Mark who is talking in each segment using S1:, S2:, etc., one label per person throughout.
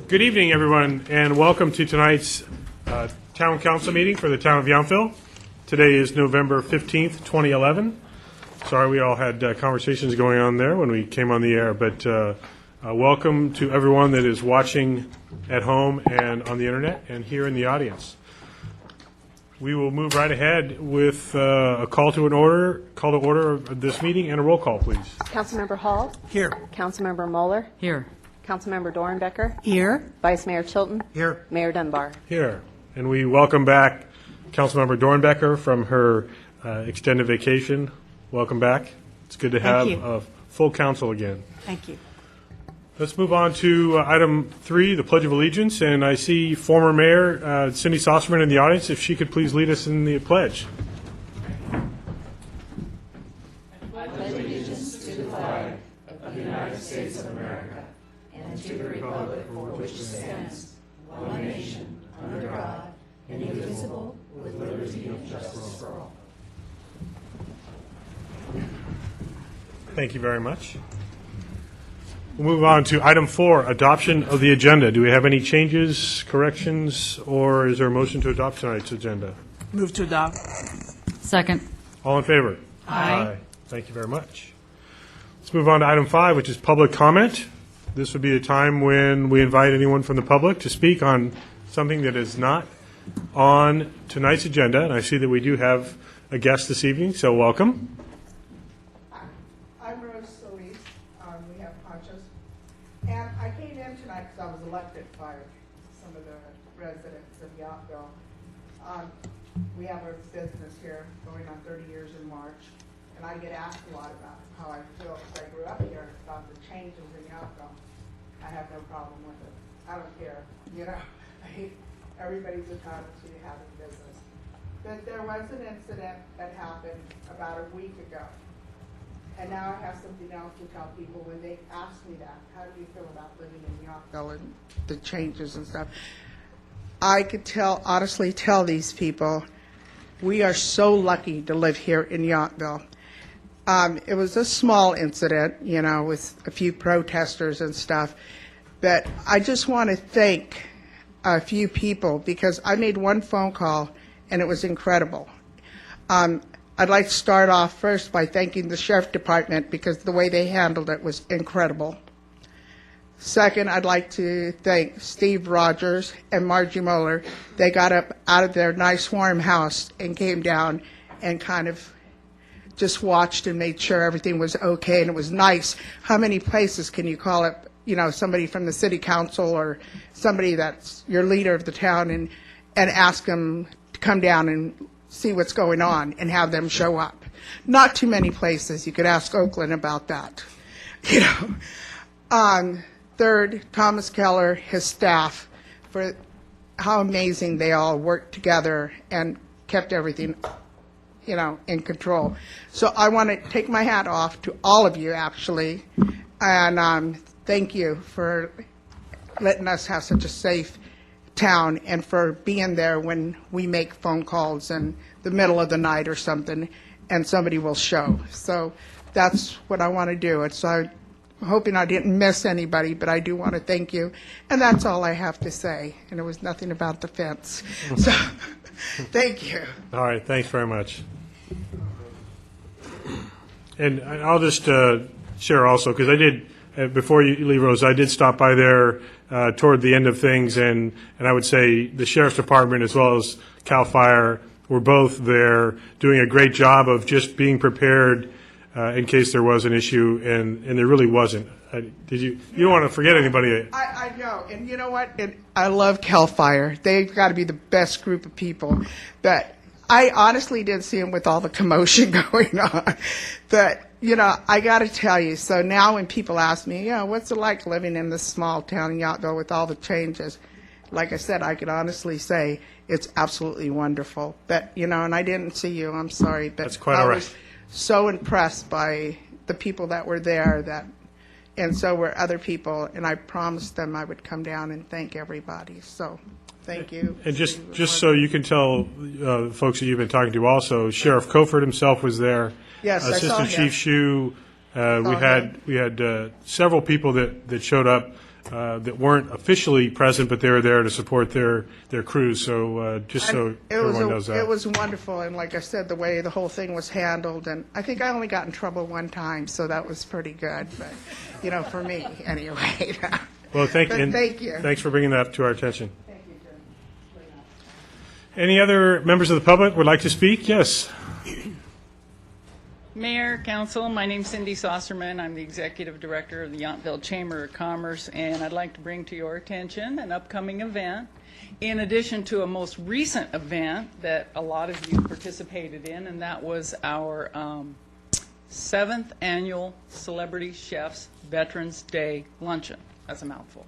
S1: Good evening, everyone, and welcome to tonight's Town Council meeting for the Town of Yountville. Today is November 15th, 2011. Sorry we all had conversations going on there when we came on the air, but welcome to everyone that is watching at home and on the internet and here in the audience. We will move right ahead with a call to order of this meeting and a roll call, please.
S2: Councilmember Hall.
S3: Here.
S2: Councilmember Moeller.
S4: Here.
S2: Councilmember Dornbecker.
S4: Here.
S2: Vice Mayor Chilton.
S3: Here.
S2: Mayor Dunbar.
S1: Here. And we welcome back Councilmember Dornbecker from her extended vacation. Welcome back. It's good to have
S4: you.
S1: a full council again.
S4: Thank you.
S1: Let's move on to item 3, the Pledge of Allegiance. And I see former Mayor Cindy Sosserman in the audience. If she could please lead us in the pledge. Thank you very much. We'll move on to item 4, adoption of the agenda. Do we have any changes, corrections, or is there a motion to adopt tonight's agenda?
S4: Move to adopt. Second.
S1: All in favor?
S4: Aye.
S1: Thank you very much. Let's move on to item 5, which is public comment. This would be a time when we invite anyone from the public to speak on something that is not on tonight's agenda. And I see that we do have a guest this evening, so welcome.
S5: I'm Rose Solis. We have Ponchos. And I came in tonight because I was elected by some of the residents of Yountville. We have a business here going on 30 years in March. And I get asked a lot about how I feel because I grew up here, about the changes in Yountville. I have no problem with it. I don't care. Everybody's entitled to having business. But there was an incident that happened about a week ago. And now I have something else to tell people when they ask me that. How do you feel about living in Yountville and the changes and stuff? I could honestly tell these people, we are so lucky to live here in Yountville. It was a small incident, with a few protesters and stuff. But I just want to thank a few people because I made one phone call and it was incredible. I'd like to start off first by thanking the Sheriff Department because the way they handled it was incredible. Second, I'd like to thank Steve Rogers and Margie Moeller. They got up out of their nice warm house and came down and kind of just watched and made sure everything was okay, and it was nice. How many places can you call it, somebody from the city council or somebody that's your leader of the town and ask them to come down and see what's going on and have them show up? Not too many places. You could ask Oakland about that. Third, Thomas Keller, his staff, for how amazing they all worked together and kept everything in control. So I want to take my hat off to all of you, actually, and thank you for letting us have such a safe town and for being there when we make phone calls in the middle of the night or something and somebody will show. So that's what I want to do. I'm hoping I didn't miss anybody, but I do want to thank you. And that's all I have to say. And it was nothing about the fence. So thank you.
S1: All right, thanks very much. And I'll just share also, because I did, before you leave, Rose, I did stop by there toward the end of things, and I would say the Sheriff's Department as well as CAL FIRE were both there doing a great job of just being prepared in case there was an issue, and there really wasn't. You don't want to forget anybody.
S5: I know, and you know what? I love CAL FIRE. They've got to be the best group of people. But I honestly didn't see them with all the commotion going on. But, I got to tell you, so now when people ask me, what's it like living in this small town in Yountville with all the changes? Like I said, I could honestly say it's absolutely wonderful. But, and I didn't see you. I'm sorry. But
S1: That's quite all right.
S5: I was so impressed by the people that were there and so were other people, and I promised them I would come down and thank everybody. So thank you.
S1: And just so you can tell folks that you've been talking to also, Sheriff Coford himself was there.
S5: Yes, I saw
S1: Assistant
S5: him.
S1: Chief Shu. We had several people that showed up that weren't officially present, but they were there to support their crews. So just so everyone knows that.
S5: It was wonderful, and like I said, the way the whole thing was handled, and I think I only got in trouble one time, so that was pretty good, but, for me, anyway.
S1: Well, thank
S5: But
S1: you.
S5: thank you.
S1: Thanks for bringing that to our attention.
S5: Thank you, Jim.
S1: Any other members of the public would like to speak? Yes.
S4: Mayor, Council, my name's Cindy Saucerman. I'm the Executive Director of the Yountville Chamber of Commerce, and I'd like to bring to your attention an upcoming event, in addition to a most recent event that a lot of you participated in, and that was our 7th Annual Celebrity Chefs Veterans Day Luncheon. That's a mouthful.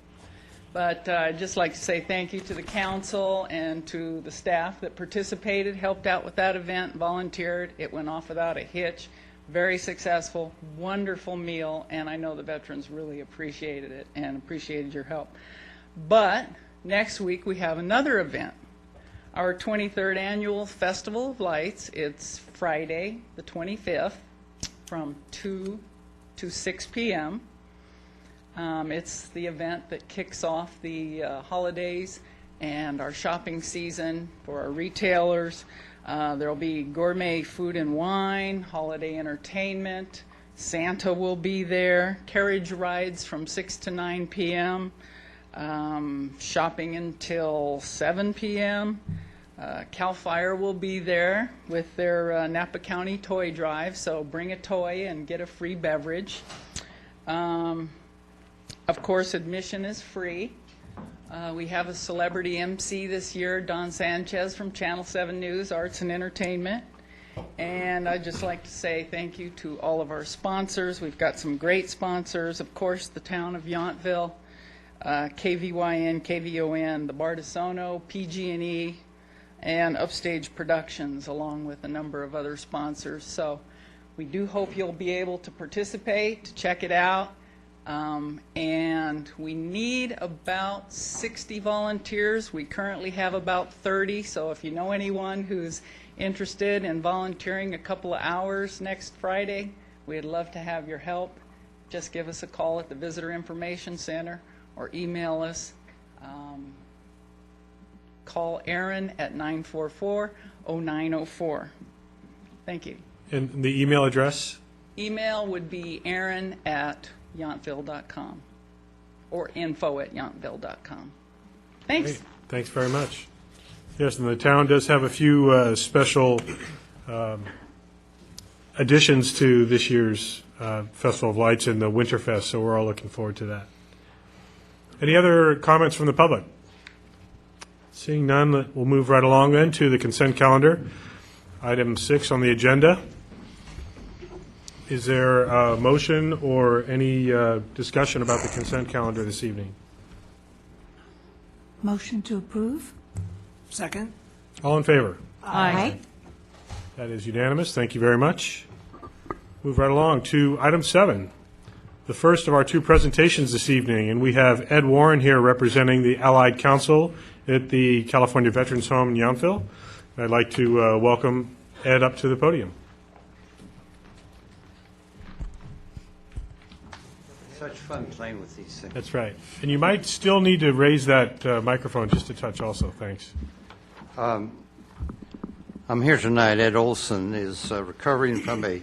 S4: But I'd just like to say thank you to the council and to the staff that participated, helped out with that event, volunteered. It went off without a hitch. Very successful, wonderful meal, and I know the veterans really appreciated it and appreciated your help. But next week we have another event, our 23rd Annual Festival of Lights. It's Friday, the 25th, from 2 to 6 p.m. It's the event that kicks off the holidays and our shopping season for our retailers. There will be gourmet food and wine, holiday entertainment. Santa will be there. Carriage rides from 6 to 9 p.m. Shopping until 7 p.m. CAL FIRE will be there with their Napa County toy drive, so bring a toy and get a free beverage. Of course, admission is free. We have a celebrity MC this year, Don Sanchez from Channel 7 News, Arts and Entertainment. And I'd just like to say thank you to all of our sponsors. We've got some great sponsors. Of course, the town of Yountville, KVYN, KVON, the Bardessono, PG&E, and Upstage Productions, along with a number of other sponsors. So we do hope you'll be able to participate, to check it out. And we need about 60 volunteers. We currently have about 30, so if you know anyone who's interested in volunteering a couple of hours next Friday, we'd love to have your help. Just give us a call at the Visitor Information Center or email us. Call Aaron at 944-0904. Thank you.
S1: And the email address?
S4: Email would be aaron@yountville.com or info@yountville.com. Thanks.
S1: Great. Thanks very much. Yes, and the town does have a few special additions to this year's Festival of Lights and the Winterfest, so we're all looking forward to that. Any other comments from the public? Seeing none, we'll move right along then to the consent calendar. Item 6 on the agenda. Is there a motion or any discussion about the consent calendar this evening?
S3: Motion to approve?
S6: Second?
S1: All in favor?
S3: Aye.
S1: That is unanimous. Thank you very much. Move right along to item 7, the first of our 2 presentations this evening, and we have Ed Warren here representing the Allied Council at the California Veterans Home in Yountville. And I'd like to welcome Ed up to the podium.
S7: Such fun playing with these things.
S1: That's right. And you might still need to raise that microphone just a touch also. Thanks.
S7: I'm here tonight. Ed Olson is recovering from a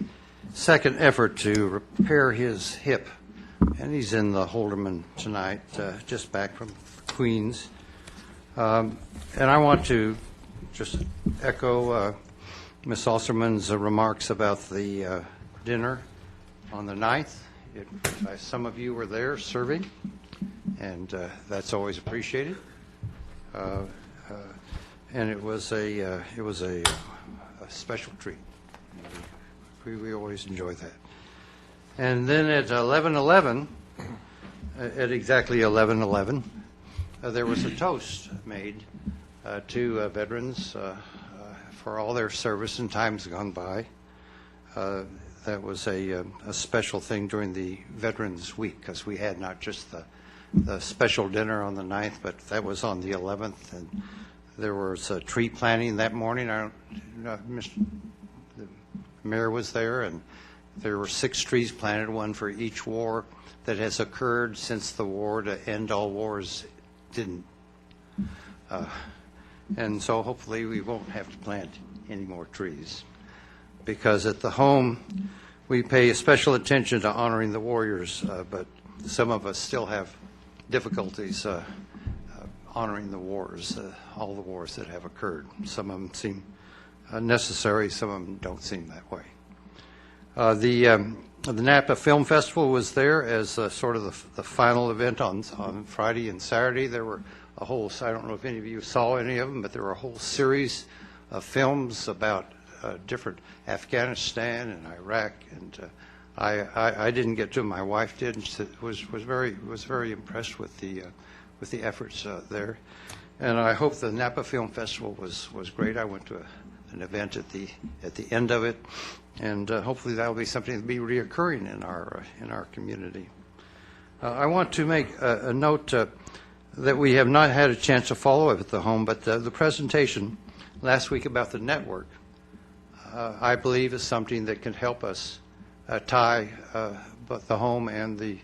S7: second effort to repair his hip, and he's in the Holderman tonight, just back from Queens. And I want to just echo Ms. Alserman's remarks about the dinner on the 9th. Some of you were there serving, and that's always appreciated. And it was a special treat. We always enjoy that. And then at 11:11, at exactly 11:11, there was a toast made to veterans for all their service in times gone by. That was a special thing during the Veterans Week, because we had not just the special dinner on the 9th, but that was on the 11th, and there was a tree planting that morning. The mayor was there, and There were 6 trees planted, one for each war that has occurred since the war to end all wars didn't. And so hopefully we won't have to plant any more trees. Because at the home, we pay special attention to honoring the warriors, but some of us still have difficulties honoring the wars, all the wars that have occurred. Some of them seem necessary, some of them don't seem that way. The Napa Film Festival was there as sort of the final event on Friday and Saturday. There were a whole, I don't know if any of you saw any of them, but there were a whole series of films about different Afghanistan and Iraq, and I didn't get to. My wife did, and she was very impressed with the efforts there, and I hope the Napa Film Festival was great. I went to an event at the end of it, and hopefully that will be something that will be reoccurring in our community. I want to make a note that we have not had a chance to follow up at the home, but the presentation last week about the network, I believe, is something that can help us tie both the home and the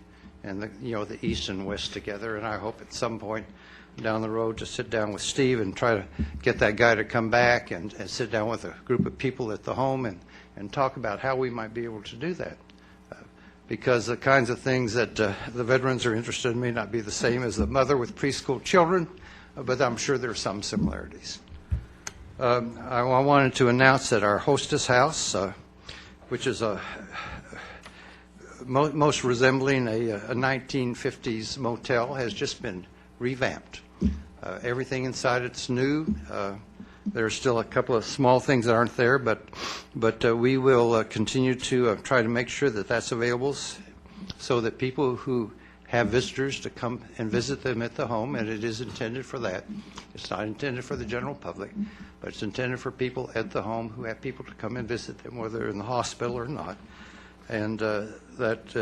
S7: east and west together. And I hope at some point down the road to sit down with Steve and try to get that guy to come back and sit down with a group of people at the home and talk about how we might be able to do that. Because the kinds of things that the veterans are interested in may not be the same as the mother with preschool children, but I'm sure there are some similarities. I wanted to announce that our hostess house, which is most resembling a 1950s motel, has just been revamped. Everything inside it's new. There's still a couple of small things that aren't there, but we will continue to try to make sure that that's available so that people who have visitors to come and visit them at the home, and it is intended for that. It's not intended for the general public, but it's intended for people at the home who have people to come and visit them, whether they're in the hospital or not. And that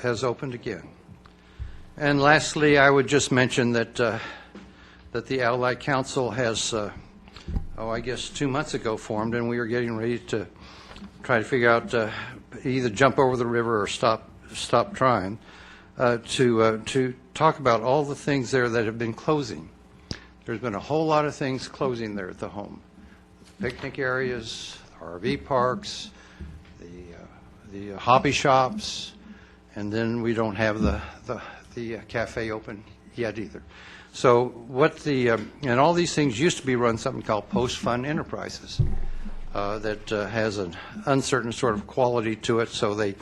S7: has opened again. And lastly, I would just mention that the Ally Council has, I guess 2 months ago formed, and we are getting ready to try to figure out either jump over the river or stop trying to talk about all the things there that have been closing. There's been a whole lot of things closing there at the home. The picnic areas, RV parks, the hobby shops, and then we don't have the cafe open yet either. So and all these things used to be run something called post-fund enterprises that has an uncertain sort of quality to it, so they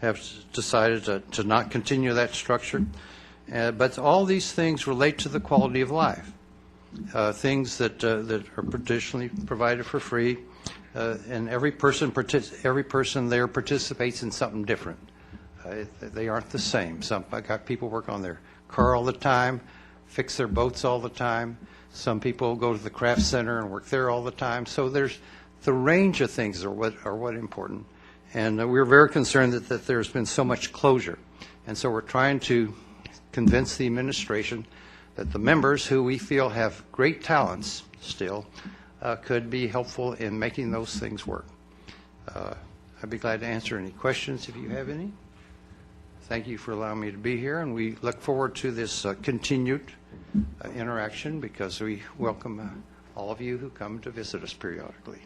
S7: have decided to not continue that structure. But all these things relate to the quality of life, things that are traditionally provided for free, and every person there participates in something different. They aren't the same. I got people work on their car all the time, fix their boats all the time. Some people go to the craft center and work there all the time. So there's the range of things are what important. And we're very concerned that there's been so much closure. And so we're trying to convince the administration that the members who we feel have great talents still could be helpful in making those things work. I'd be glad to answer any questions if you have any. Thank you for allowing me to be here, and we look forward to this continued interaction because we welcome all of you who come to visit us periodically.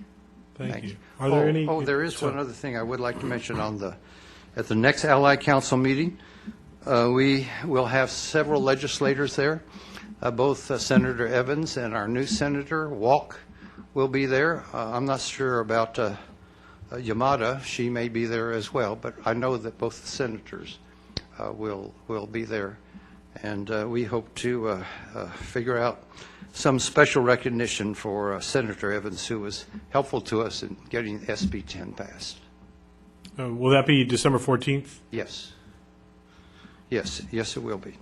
S1: Thank you. Are there any?
S7: There is one other thing I would like to mention at the next Ally Council meeting. We will have several legislators there. Both Senator Evans and our new Senator Walk will be there. I'm not sure about Yamada. She may be there as well, but I know that both the senators will be there, and we hope to figure out some special recognition for Senator Evans, who was helpful to us in getting SB 10 passed.
S1: Will that be December 14th?
S7: Yes, it will be,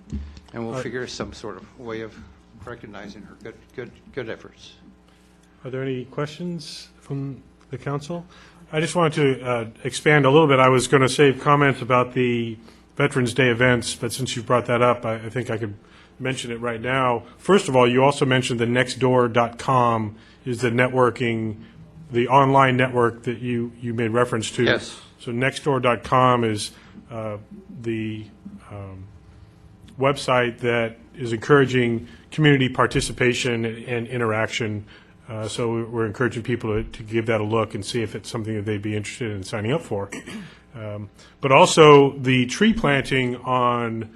S7: and we'll figure some sort of way of recognizing her good efforts.
S1: Are there any questions from the council? I just wanted to expand a little bit. I was going to save comments about the Veterans Day events, but since you brought that up, I think I could mention it right now. First of all, you also mentioned the nextdoor.com is the networking, the online network that you made reference to.
S7: Yes.
S1: So Nextdoor.com is the website that is encouraging community participation and interaction. So we're encouraging people to give that a look and see if it's something that they'd be interested in signing up for. But also, the tree planting on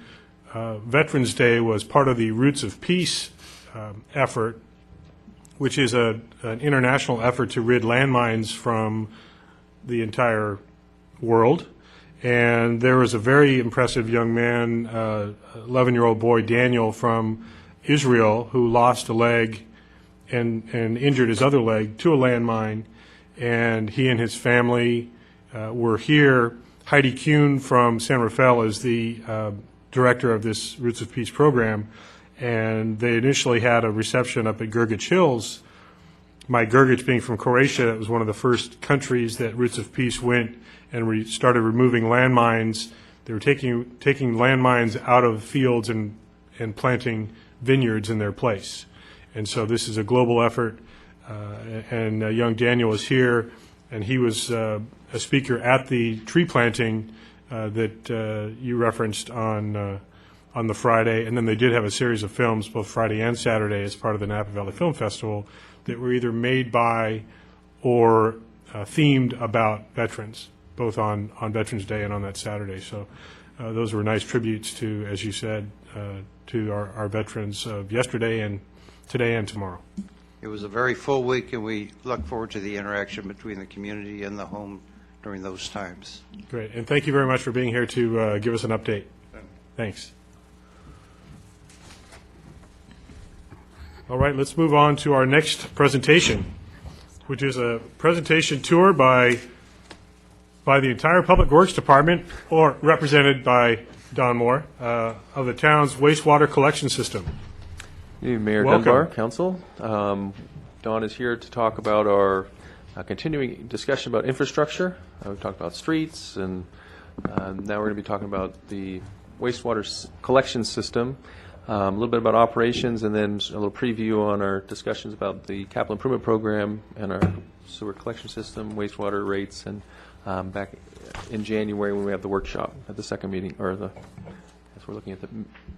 S1: Veterans Day was part of the Roots of Peace effort, which is an international effort to rid landmines from the entire world. And there was a very impressive young man, 11-year-old boy, Daniel, from Israel, who lost a leg and injured his other leg to a landmine. And he and his family were here. Heidi Kuhn from San Rafael is the director of this Roots of Peace program. And they initially had a reception up at Grgic Hills. Mike Grgic, being from Croatia, it was one of the first countries that Roots of Peace went and started removing landmines. They were taking landmines out of fields and planting vineyards in their place. And so this is a global effort. And young Daniel was here, and he was a speaker at the tree planting that you referenced on the Friday. And then they did have a series of films, both Friday and Saturday, as part of the Napa Valley Film Festival, that were either made by or themed about veterans, both on Veterans Day and on that Saturday. So those were nice tributes to, as you said, to our veterans of yesterday and today and tomorrow.
S7: It was a very full week, and we look forward to the interaction between the community and the home during those times.
S1: Great, and thank you very much for being here to give us an update. Thanks. All right, let's move on to our next presentation, which is a presentation tour by the entire Public Works Department, or represented by Don Moore, of the town's wastewater collection system.
S6: Hey, Mayor
S1: Welcome.
S6: Dunbar, Council. Don is here to talk about our continuing discussion about infrastructure. We've talked about streets, and now we're going to be talking about the wastewater collection system, a little bit about operations, and then a little preview on our discussions about the capital improvement program and our sewer collection system, wastewater rates, and back in January when we have the workshop at the second meeting, we're looking at the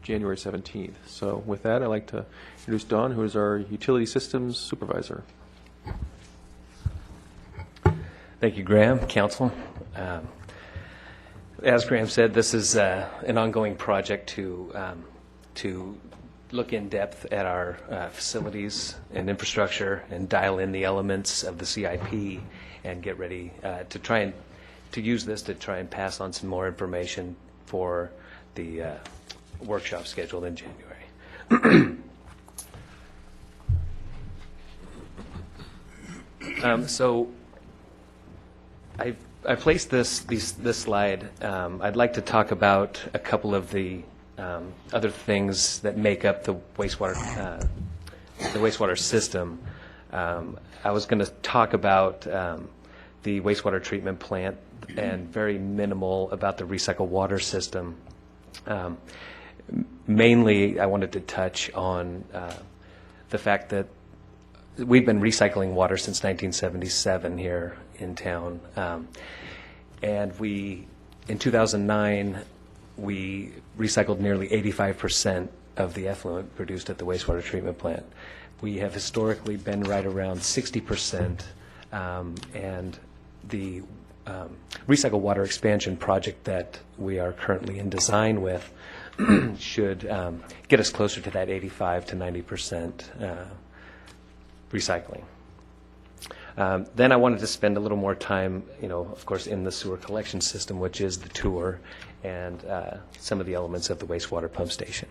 S6: January 17th. So with that, I'd like to introduce Don, who is our utility systems supervisor.
S8: Thank you, Graham, Council. As Graham said, this is an ongoing project to look in depth at our facilities and infrastructure and dial in the elements of the CIP and get ready to try and to use this to try and pass on some more information for the workshop scheduled in January. So I placed this slide. I'd like to talk about a couple of the other things that make up the wastewater system. I was going to talk about the wastewater treatment plant and very minimal about the recycled water system. Mainly, I wanted to touch on the fact that we've been recycling water since 1977 here in town. And in 2009, we recycled nearly 85% of the effluent produced at the wastewater treatment plant. We have historically been right around 60%, and the recycled water expansion project that we are currently in design with should get us closer to that 85 to 90% recycling. Then I wanted to spend a little more time, of course, in the sewer collection system, which is the tour, and some of the elements of the wastewater pump station.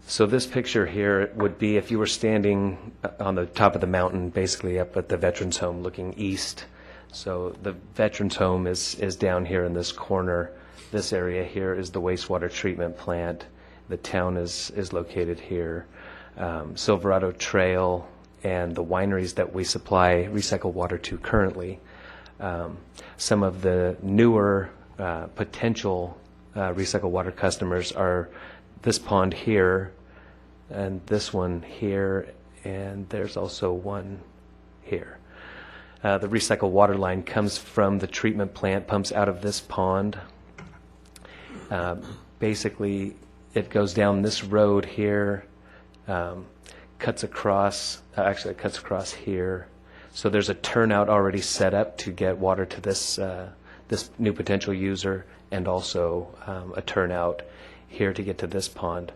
S8: So this picture here would be if you were standing on the top of the mountain, basically up at the Veterans Home looking east. So the Veterans Home is down here in this corner. This area here is the wastewater treatment plant. The town is located here. Silverado Trail and the wineries that we supply recycled water to currently. Some of the newer potential recycled water customers are this pond here and this one here, and there's also one here. The recycled water line comes from the treatment plant, pumps out of this pond. Basically, it goes down this road here, cuts across, actually it cuts across here. So there's a turnout already set up to get water to this, this new potential user, and also a turnout here to get to this pond.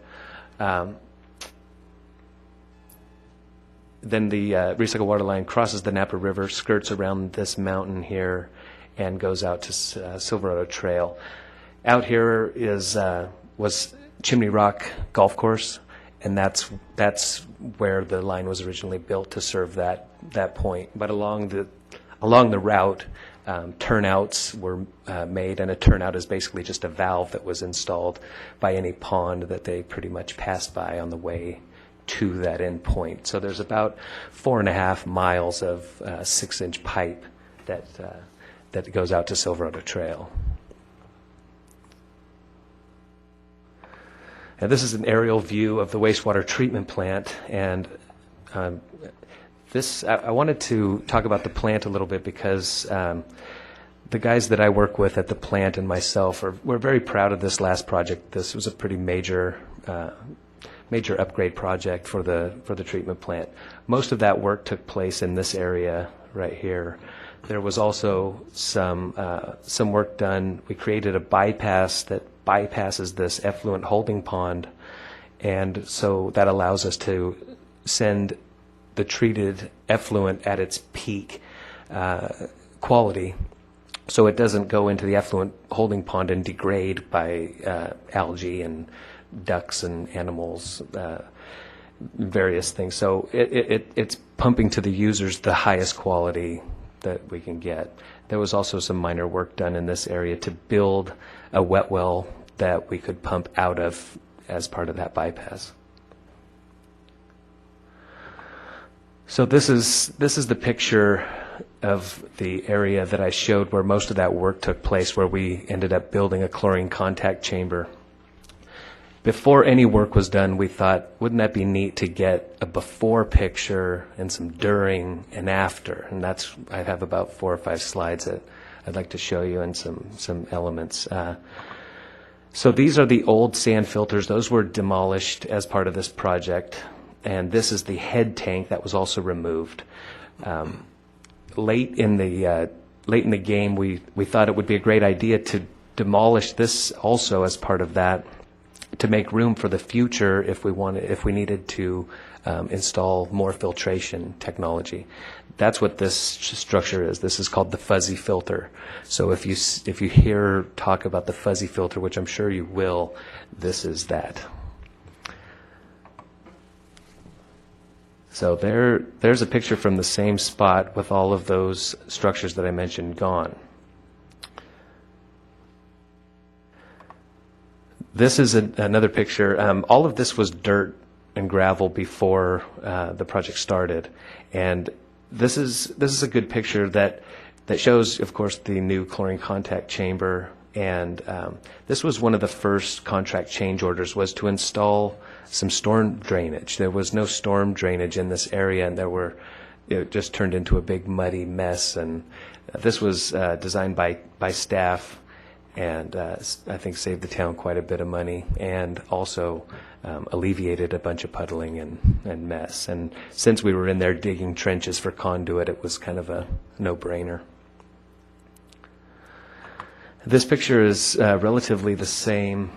S8: Then the recycled water line crosses the Napa River, skirts around this mountain here, and goes out to Silverado Trail. Out here is was Chimney Rock Golf Course, and that's where the line was originally built to serve that point. But along the route, turnouts were made, and a turnout is basically just a valve that was installed by any pond that they pretty much passed by on the way to that end point. So there's about 4.5 miles of 6-inch pipe that goes out to Silverado Trail. Now, this is an aerial view of the wastewater treatment plant, and I wanted to talk about the plant a little bit because the guys that I work with at the plant and myself we're very proud of this last project. This was a pretty major upgrade project for the treatment plant. Most of that work took place in this area right here. There was also some work done. We created a bypass that bypasses this effluent holding pond, and so that allows us to send the treated effluent at its peak quality, so it doesn't go into the effluent holding pond and degrade by algae and ducks and animals, various things. So it's pumping to the users the highest quality that we can get. There was also some minor work done in this area to build a wet well that we could pump out of as part of that bypass. So this is the picture of the area that I showed where most of that work took place, where we ended up building a chlorine contact chamber. Before any work was done, we thought, wouldn't that be neat to get a before picture and some during and after? And I have about 4 or 5 slides that I'd like to show you, and some elements. So these are the old sand filters. Those were demolished as part of this project. And this is the head tank that was also removed. Late in the game, we thought it would be a great idea to demolish this also as part of that, to make room for the future if we needed to install more filtration technology. That's what this structure is. This is called the fuzzy filter. So if you hear talk about the fuzzy filter, which I'm sure you will, this is that. So there's a picture from the same spot with all of those structures that I mentioned gone. This is another picture. All of this was dirt and gravel before the project started, and this is a good picture that shows, of course, the new chlorine contact chamber. And this was one of the first contract change orders, was to install some storm drainage. There was no storm drainage in this area, and it just turned into a big muddy mess. And this was designed by staff, and I think saved the town quite a bit of money, and also alleviated a bunch of puddling and mess. And since we were in there digging trenches for conduit, it was kind of a no-brainer. This picture is relatively the same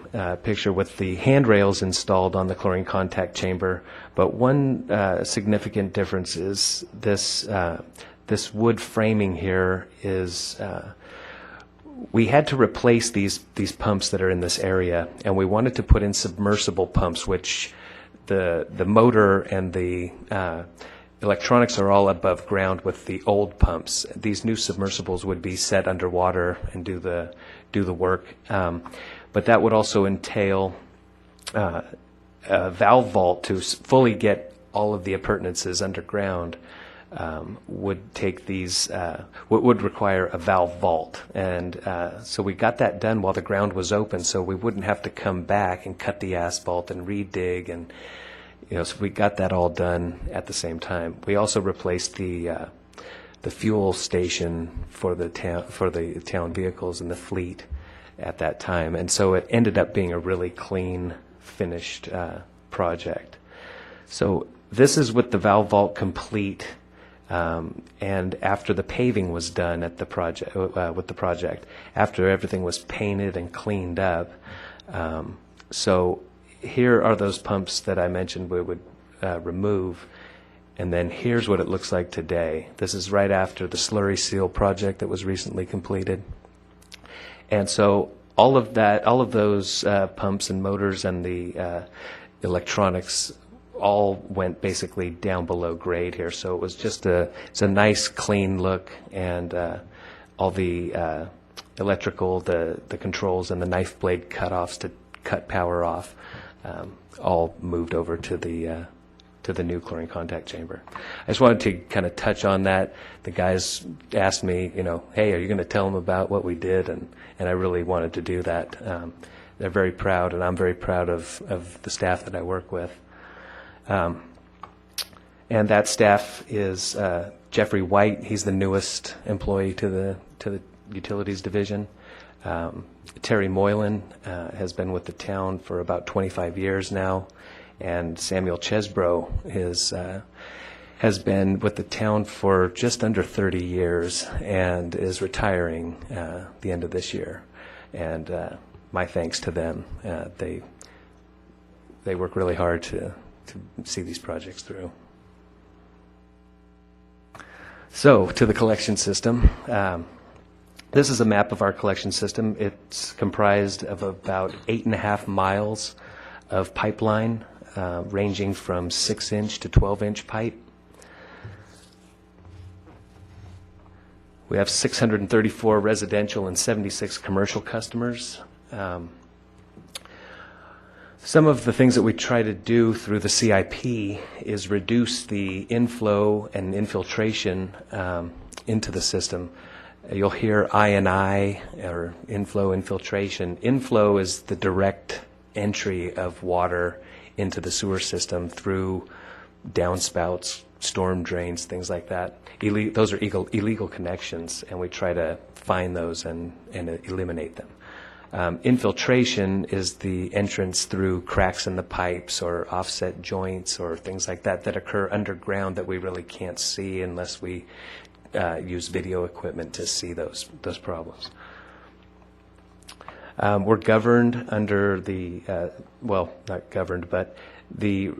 S8: picture with the handrails installed on the chlorine contact chamber, but one significant difference is this wood framing here is we had to replace these pumps that are in this area, and we wanted to put in submersible pumps, which the motor and the electronics are all above ground with the old pumps. These new submersibles would be set underwater and do the work, but that would also entail a valve vault to fully get all of the appurtenances underground. Would take these would require a valve vault, and so we got that done while the ground was open, so we wouldn't have to come back and cut the asphalt and redig, and so we got that all done at the same time. We also replaced the the fuel station for the town vehicles and the fleet at that time. And so it ended up being a really clean, finished project. So this is with the valve vault complete, and after the paving was done at the project, with the project, after everything was painted and cleaned up. So here are those pumps that I mentioned we would remove. And then here's what it looks like today. This is right after the slurry seal project that was recently completed. And so all of those pumps and motors and the electronics all went basically down below grade here. So it was just it's a nice clean look, and all the electrical, the controls, and the knife blade cutoffs to cut power off all moved over to the new chlorine contact chamber. I just wanted to kind of touch on that. The guys asked me, hey, are you going to tell them about what we did? And I really wanted to do that. They're very proud, and I'm very proud of the staff that I work with. And that staff is Jeffrey White. He's the newest employee to the utilities division. Terry Moylan has been with the town for about 25 years now. And Samuel Chesbro has been with the town for just under 30 years and is retiring the end of this year. And my thanks to them. They work really hard to see these projects through. So, to the collection system. This is a map of our collection system. It's comprised of about 8.5 miles of pipeline, ranging from 6-inch to 12-inch pipe. We have 634 residential and 76 commercial customers. Some of the things that we try to do through the CIP is reduce the inflow and infiltration into the system. You'll hear I&I, or inflow, infiltration. Inflow is the direct entry of water into the sewer system through downspouts, storm drains, things like that. Those are illegal connections, and we try to find those and eliminate them. Infiltration is the entrance through cracks in the pipes or offset joints or things like that that occur underground that we really can't see unless we use video equipment to see those problems. We're governed under the, not governed, but the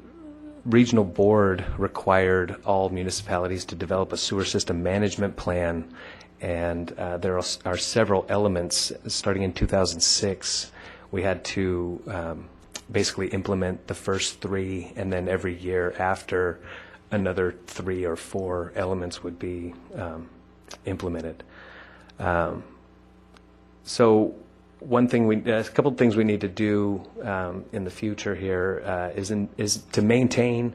S8: regional board required all municipalities to develop a sewer system management plan, and there are several elements. Starting in 2006, we had to basically implement the first 3, and then every year after, another 3 or 4 elements would be implemented. So a couple of things we need to do in the future here is to maintain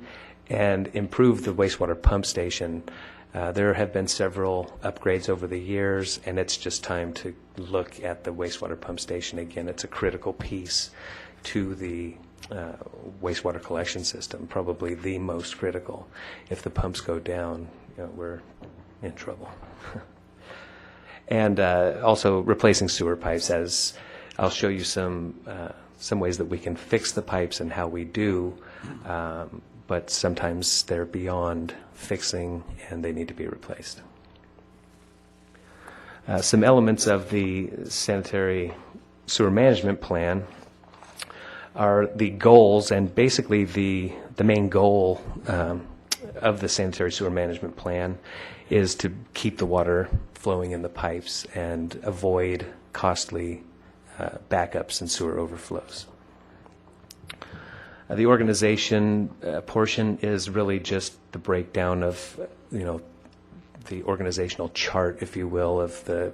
S8: and improve the wastewater pump station. There have been several upgrades over the years, and it's just time to look at the wastewater pump station again. It's a critical piece to the wastewater collection system, probably the most critical. If the pumps go down, we're in trouble. And also replacing sewer pipes, as I'll show you some ways that we can fix the pipes and how we do, but sometimes they're beyond fixing and they need to be replaced. Some elements of the sanitary sewer management plan are the goals, and basically the main goal of the sanitary sewer management plan is to keep the water flowing in the pipes and avoid costly backups and sewer overflows. The organization portion is really just the breakdown of, the organizational chart, if you will, of the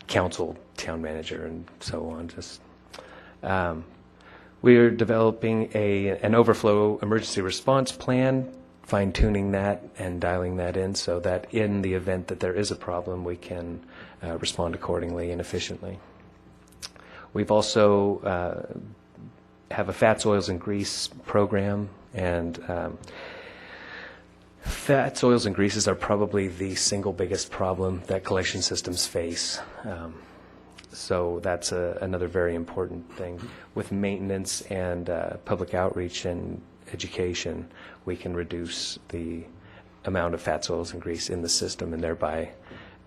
S8: council, town manager, and so on. We are developing an overflow emergency response plan, fine-tuning that and dialing that in so that in the event that there is a problem, we can respond accordingly and efficiently. We've also have a fats, oils, and grease program, and Fats, oils, and greases are probably the single biggest problem that collection systems face. So that's another very important thing. With maintenance and public outreach and education, we can reduce the amount of fats, oils, and grease in the system and thereby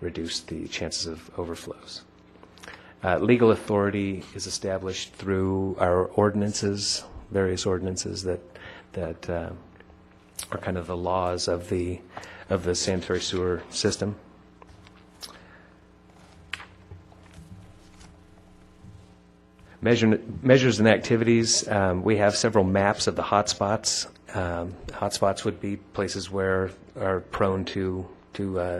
S8: reduce the chances of overflows. Legal authority is established through our ordinances, various ordinances that are kind of the laws of the sanitary sewer system. Measures and activities, we have several maps of the hotspots. Hotspots would be places where are prone to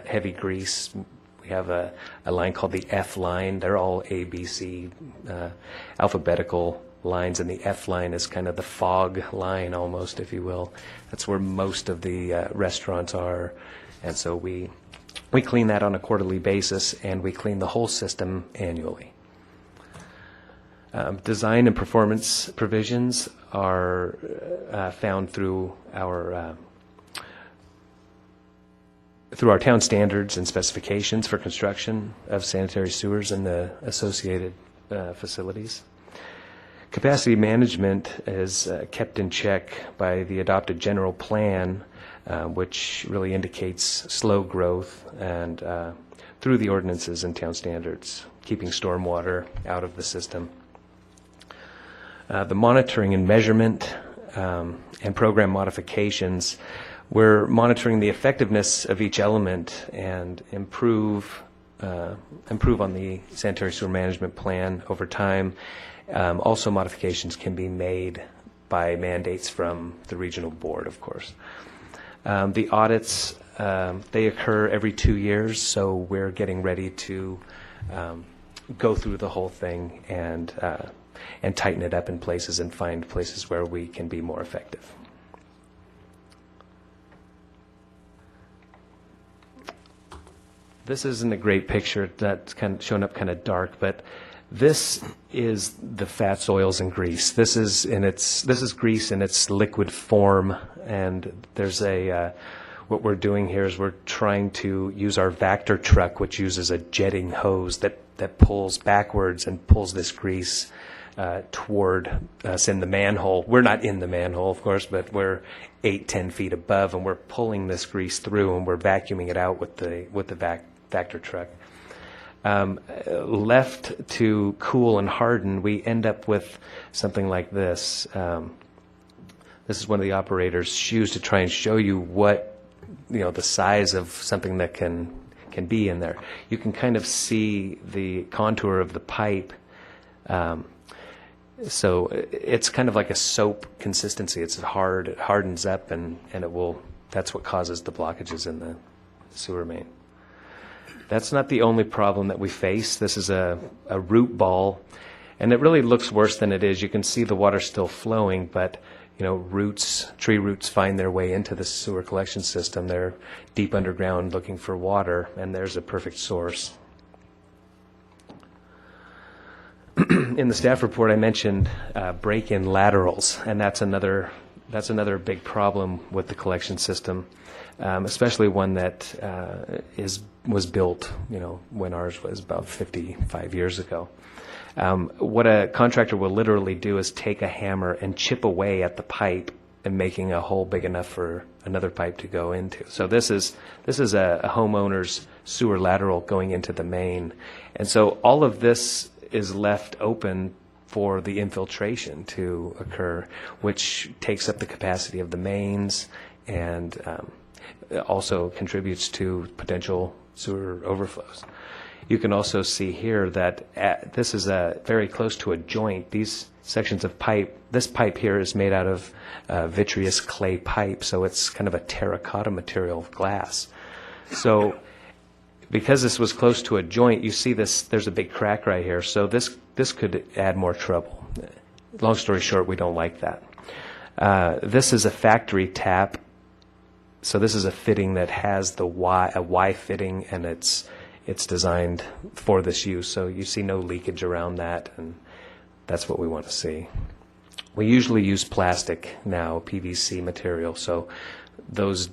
S8: heavy grease. We have a line called the F line. They're all A, B, C, alphabetical lines, and the F line is kind of the fog line almost, if you will. That's where most of the restaurants are. And so we clean that on a quarterly basis, and we clean the whole system annually. Design and performance provisions are found through our town standards and specifications for construction of sanitary sewers and the associated facilities. Capacity management is kept in check by the adopted general plan, which really indicates slow growth, and through the ordinances and town standards, keeping stormwater out of the system. The monitoring and measurement and program modifications, we're monitoring the effectiveness of each element and improve on the sanitary sewer management plan over time. Also, modifications can be made by mandates from the regional board, of course. The audits, they occur every 2 years, so we're getting ready to go through the whole thing and tighten it up in places and find places where we can be more effective. This isn't a great picture. That's kind of shown up kind of dark, but this is the fats, oils, and grease. This is grease in its liquid form, and there's what we're doing here is we're trying to use our Vactor truck, which uses a jetting hose that pulls backwards and pulls this grease toward us in the manhole. We're not in the manhole, of course, but we're 8-10 feet above, and we're pulling this grease through, and we're vacuuming it out with the Vactor truck. Left to cool and harden, we end up with something like this. This is one of the operator's shoes to try and show you what, the size of something that can be in there. You can kind of see the contour of the pipe. So it's kind of like a soap consistency. It's hard, it hardens up, and that's what causes the blockages in the sewer main. That's not the only problem that we face. This is a root ball, and it really looks worse than it is. You can see the water still flowing, but tree roots find their way into the sewer collection system. They're deep underground looking for water, and there's a perfect source. In the staff report, I mentioned break-in laterals, and that's another big problem with the collection system, especially one that was built, when ours was about 55 years ago. What a contractor will literally do is take a hammer and chip away at the pipe and making a hole big enough for another pipe to go into. So this is a homeowner's sewer lateral going into the main, and so all of this is left open for the infiltration to occur, which takes up the capacity of the mains and also contributes to potential sewer overflows. You can also see here that this is very close to a joint. These sections of pipe, this pipe here is made out of vitreous clay pipe, so it's kind of a terracotta material of glass. So because this was close to a joint, you see this, there's a big crack right here, so this could add more trouble. Long story short, we don't like that. This is a factory tap, so this is a fitting that has a Y fitting, and it's designed for this use, so you see no leakage around that, and that's what we want to see. We usually use plastic now, PVC material, so those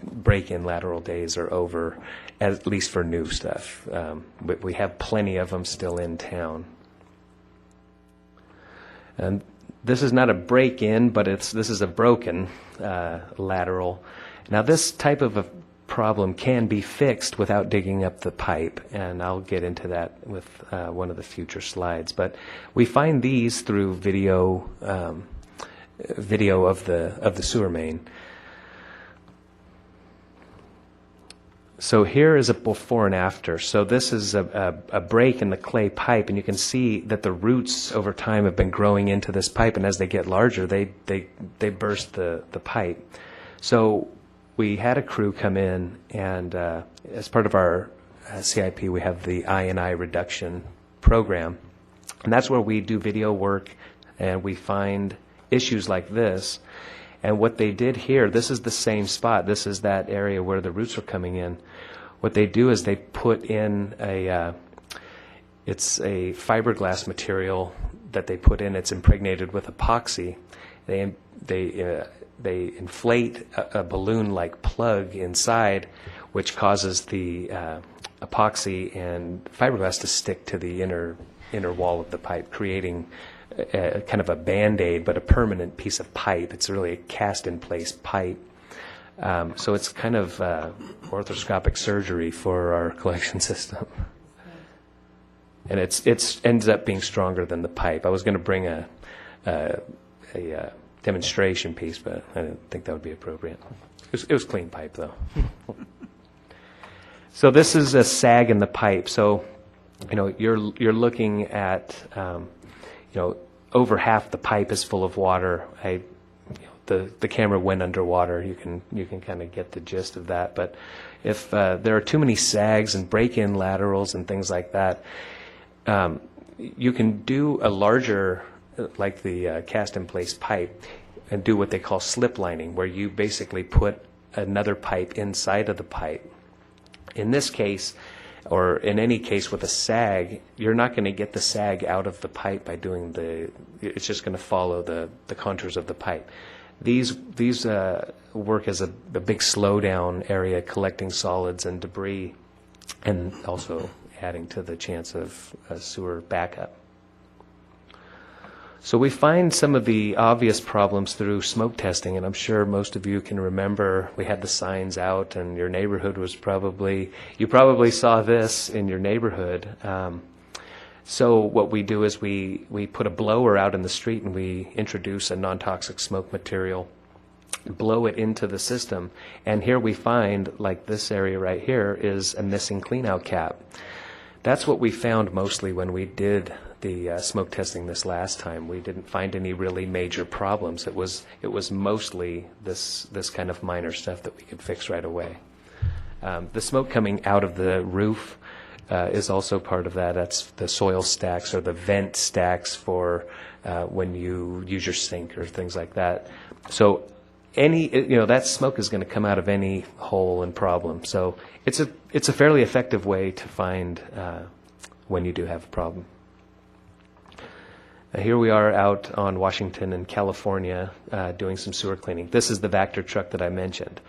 S8: break-in lateral days are over, at least for new stuff. But we have plenty of them still in town. And this is not a break-in, but this is a broken lateral. Now, this type of a problem can be fixed without digging up the pipe, and I'll get into that with one of the future slides. But we find these through video of the sewer main. So here is a before and after. So this is a break in the clay pipe, and you can see that the roots over time have been growing into this pipe, and as they get larger, they burst the pipe. So we had a crew come in, and as part of our CIP, we have the I&I reduction program, and that's where we do video work, and we find issues like this. And what they did here, this is the same spot. This is that area where the roots are coming in. What they do is they put in it's a fiberglass material that they put in. It's impregnated with epoxy. They inflate a balloon-like plug inside, which causes the epoxy and fiberglass to stick to the inner wall of the pipe, creating kind of a Band-Aid, but a permanent piece of pipe. It's really a cast-in-place pipe. So it's kind of orthoscopic surgery for our collection system. And it's ends up being stronger than the pipe. I was going to bring a demonstration piece, but I didn't think that would be appropriate. It was clean pipe, though. So this is a sag in the pipe. So, you're looking at, over half the pipe is full of water. The camera went underwater. You can kind of get the gist of that. But if there are too many sags and break-in laterals and things like that, you can do a larger, like the cast-in-place pipe, and do what they call slip lining, where you basically put another pipe inside of the pipe. In this case, or in any case with a sag, you're not going to get the sag out of the pipe by doing it's just going to follow the contours of the pipe. These work as a big slowdown area, collecting solids and debris, and also adding to the chance of sewer backup. So we find some of the obvious problems through smoke testing, and I'm sure most of you can remember we had the signs out, and your neighborhood was you probably saw this in your neighborhood. So what we do is we put a blower out in the street, and we introduce a non-toxic smoke material, blow it into the system, and here we find, like this area right here, is a missing cleanout cap. That's what we found mostly when we did the smoke testing this last time. We didn't find any really major problems. It was mostly this kind of minor stuff that we could fix right away. The smoke coming out of the roof is also part of that. That's the soil stacks or the vent stacks for when you use your sink or things like that. So that smoke is going to come out of any hole and problem. So it's a fairly effective way to find when you do have a problem. Here we are out on Washington in California doing some sewer cleaning. This is the Vactor truck that I mentioned.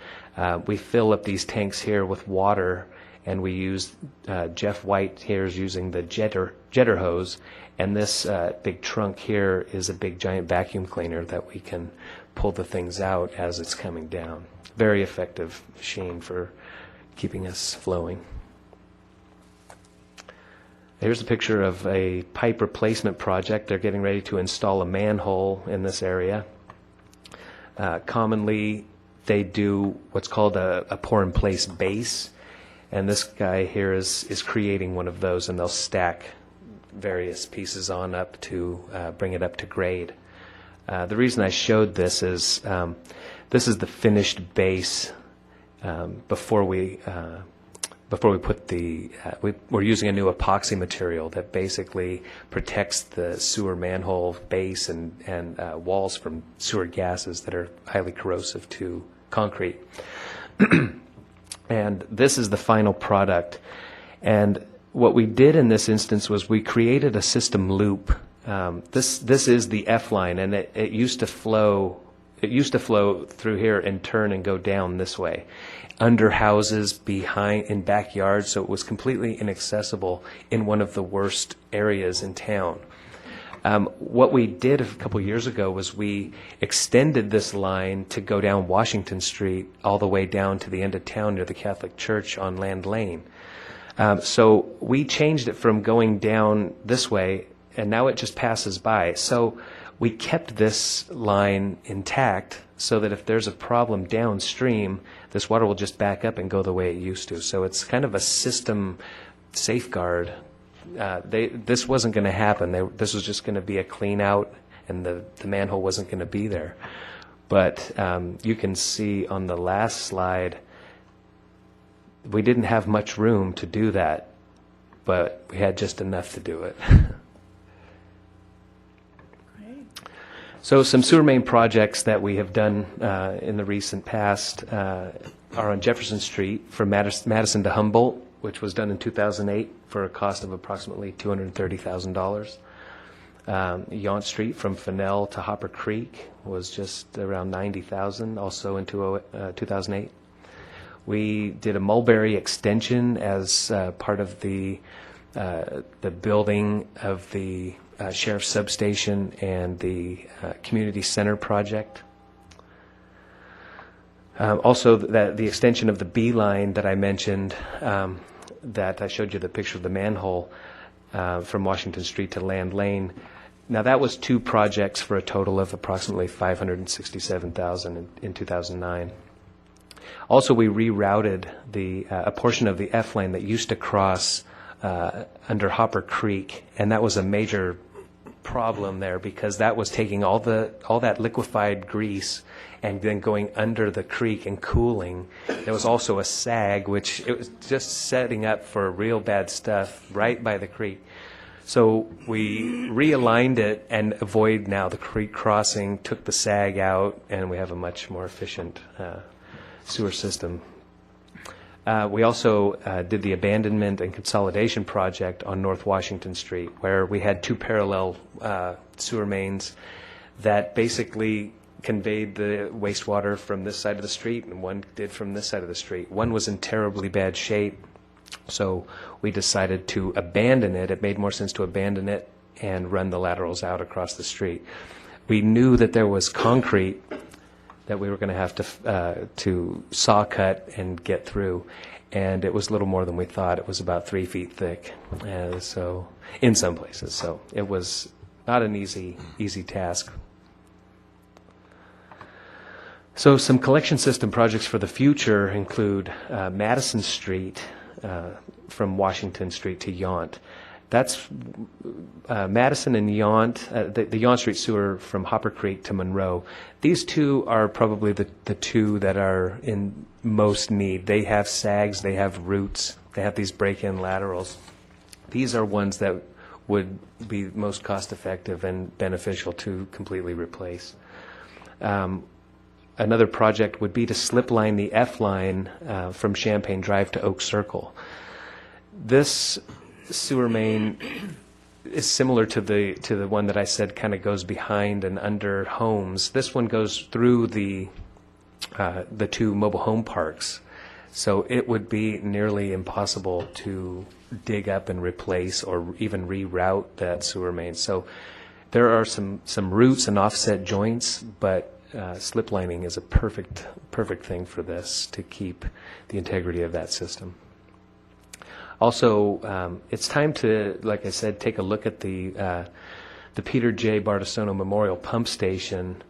S8: We fill up these tanks here with water, and we use Jeff White here is using the jetter hose, and this big trunk here is a big giant vacuum cleaner that we can pull the things out as it's coming down. Very effective machine for keeping us flowing. Here's a picture of a pipe replacement project. They're getting ready to install a manhole in this area. Commonly, they do what's called a pour-in-place base, and this guy here is creating one of those, and they'll stack various pieces on up to bring it up to grade. The reason I showed this is the finished base before we put we're using a new epoxy material that basically protects the sewer manhole base and walls from sewer gases that are highly corrosive to concrete. And this is the final product. And what we did in this instance was we created a system loop. This is the F line, and it used to flow it used to flow through here and turn and go down this way, under houses, behind, in backyards, so it was completely inaccessible in one of the worst areas in town. What we did a couple years ago was we extended this line to go down Washington Street all the way down to the end of town near the Catholic Church on Land Lane. So we changed it from going down this way, and now it just passes by. So we kept this line intact so that if there's a problem downstream, this water will just back up and go the way it used to. So it's kind of a system safeguard. This wasn't going to happen. This was just going to be a clean out, and the manhole wasn't going to be there. But you can see on the last slide, we didn't have much room to do that, but we had just enough to do it. So some sewer main projects that we have done in the recent past are on Jefferson Street from Madison to Humboldt, which was done in 2008 for a cost of approximately $230,000. Yount Street from Fennell to Hopper Creek was just around $90,000, also in 2008. We did a Mulberry extension as part of the building of the Sheriff's Substation and the Community Center project. Also, the extension of the B line that I mentioned, that I showed you the picture of the manhole from Washington Street to Land Lane. Now, that was 2 projects for a total of approximately $567,000 in 2009. Also, we rerouted a portion of the F line that used to cross under Hopper Creek, and that was a major problem there because that was taking all that liquefied grease and then going under the creek and cooling. There was also a sag, which it was just setting up for real bad stuff right by the creek. So we realigned it and avoid now the creek crossing, took the sag out, and we have a much more efficient sewer system. We also did the abandonment and consolidation project on North Washington Street, where we had 2 parallel sewer mains that basically conveyed the wastewater from this side of the street, and one did from this side of the street. One was in terribly bad shape, so we decided to abandon it. It made more sense to abandon it and run the laterals out across the street. We knew that there was concrete that we were going to have to saw cut and get through, and it was a little more than we thought. It was about 3 feet thick, so in some places. So it was not an easy task. So some collection system projects for the future include Madison Street from Washington Street to Yount. That's Madison and Yount, the Yount Street sewer from Hopper Creek to Monroe. These 2 are probably the 2 that are in most need. They have sags, they have roots, they have these break-in laterals. These are ones that would be most cost-effective and beneficial to completely replace. Another project would be to slip line the F line from Champaign Drive to Oak Circle. This sewer main is similar to the one that I said kind of goes behind and under homes. This one goes through the 2 mobile home parks, so it would be nearly impossible to dig up and replace or even reroute that sewer main. So there are some roots and offset joints, but slip lining is a perfect thing for this to keep the integrity of that system. Also, it's time to, like I said, take a look at the Peter J. Bartisono Memorial Pump Station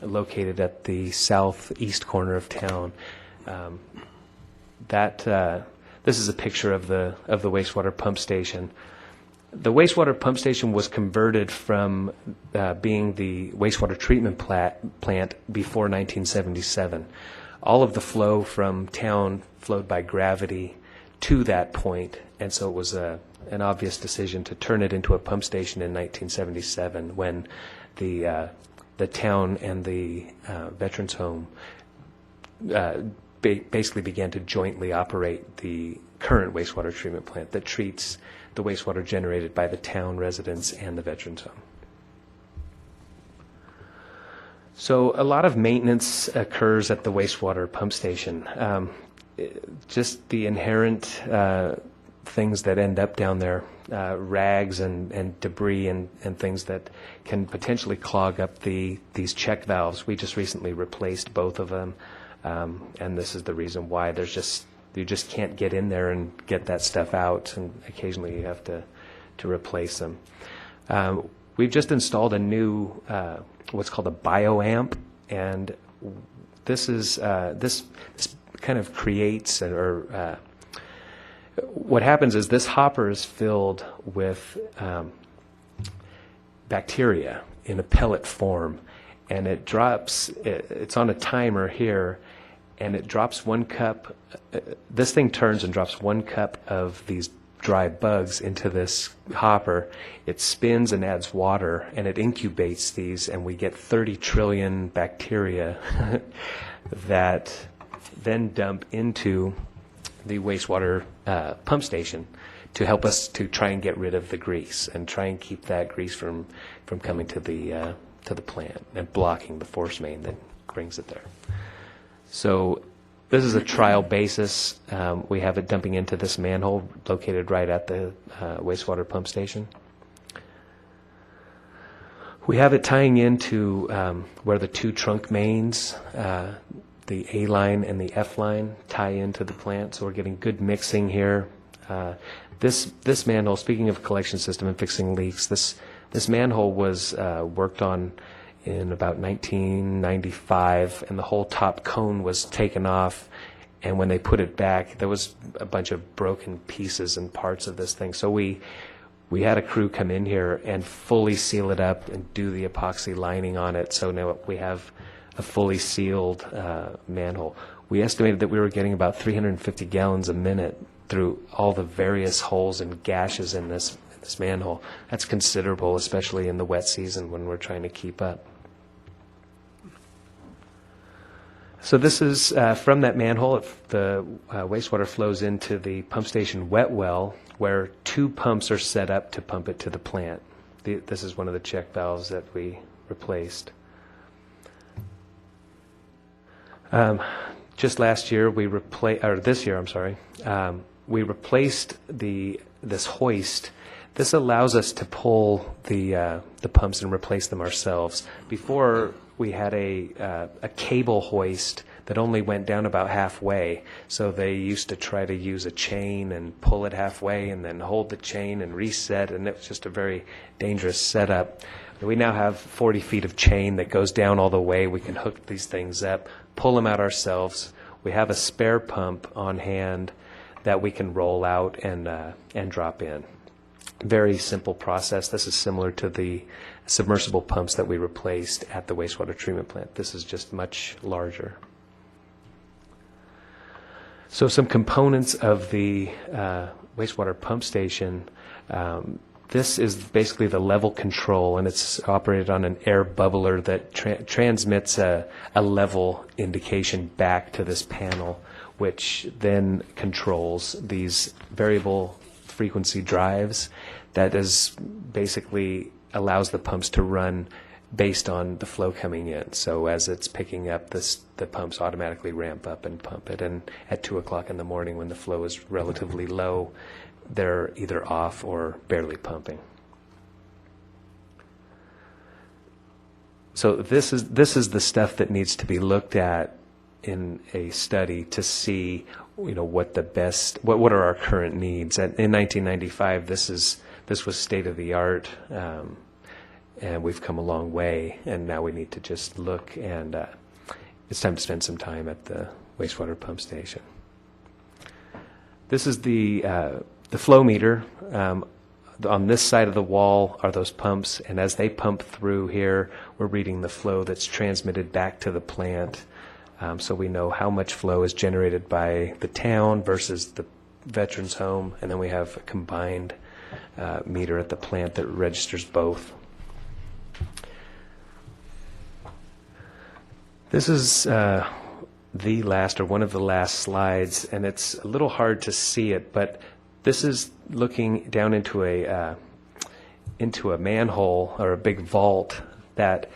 S8: located at the southeast corner of town. This is a picture of the wastewater pump station. The wastewater pump station was converted from being the wastewater treatment plant before 1977. All of the flow from town flowed by gravity to that point, and so it was an obvious decision to turn it into a pump station in 1977 when the town and the Veterans Home basically began to jointly operate the current wastewater treatment plant that treats the wastewater generated by the town residents and the Veterans Home. So a lot of maintenance occurs at the wastewater pump station. Just the inherent things that end up down there, rags and debris and things that can potentially clog up these check valves. We just recently replaced both of them, and this is the reason why. You just can't get in there and get that stuff out, and occasionally you have to replace them. We've just installed a new what's called a bioamp, and this is this kind of creates what happens is this hopper is filled with bacteria in a pellet form, and it drops. It's on a timer here, and it drops 1 cup. This thing turns and drops 1 cup of these dry bugs into this hopper. It spins and adds water, and it incubates these, and we get 30 trillion bacteria that then dump into the wastewater pump station to help us to try and get rid of the grease and try and keep that grease from coming to the plant and blocking the force main that brings it there. So this is a trial basis. We have it dumping into this manhole located right at the wastewater pump station. We have it tying into where the 2 trunk mains, the A line and the F line, tie into the plant. So we're getting good mixing here. This manhole, speaking of collection system and fixing leaks, this manhole was worked on in about 1995, and the whole top cone was taken off, and when they put it back, there was a bunch of broken pieces and parts of this thing. So we had a crew come in here and fully seal it up and do the epoxy lining on it, so now we have a fully sealed manhole. We estimated that we were getting about 350 gallons a minute through all the various holes and gashes in this manhole. That's considerable, especially in the wet season when we're trying to keep up. So this is from that manhole. The wastewater flows into the pump station wet well, where 2 pumps are set up to pump it to the plant. This is one of the check valves that we replaced. Just last year, this year, I'm sorry, we replaced this hoist. This allows us to pull the pumps and replace them ourselves. Before, we had a cable hoist that only went down about halfway. So they used to try to use a chain and pull it halfway and then hold the chain and reset, and it was just a very dangerous setup. We now have 40 feet of chain that goes down all the way. We can hook these things up, pull them out ourselves. We have a spare pump on hand that we can roll out and drop in. Very simple process. This is similar to the submersible pumps that we replaced at the wastewater treatment plant. This is just much larger. So some components of the wastewater pump station. This is basically the level control, and it's operated on an air bubbler that transmits a level indication back to this panel, which then controls these variable frequency drives. That is basically allows the pumps to run based on the flow coming in. So as it's picking up, the pumps automatically ramp up and pump it. And at 2 o'clock in the morning, when the flow is relatively low, they're either off or barely pumping. So this is the stuff that needs to be looked at in a study to see, what the best, what are our current needs. In 1995, this was state of the art, and we've come a long way. And now we need to just look, and it's time to spend some time at the wastewater pump station. This is the flow meter. On this side of the wall are those pumps, and as they pump through here, we're reading the flow that's transmitted back to the plant, so we know how much flow is generated by the town versus the veterans home, and then we have a combined meter at the plant that registers both. This is the last, or one of the last slides, and it's a little hard to see it, but this is looking down into a manhole or a big vault that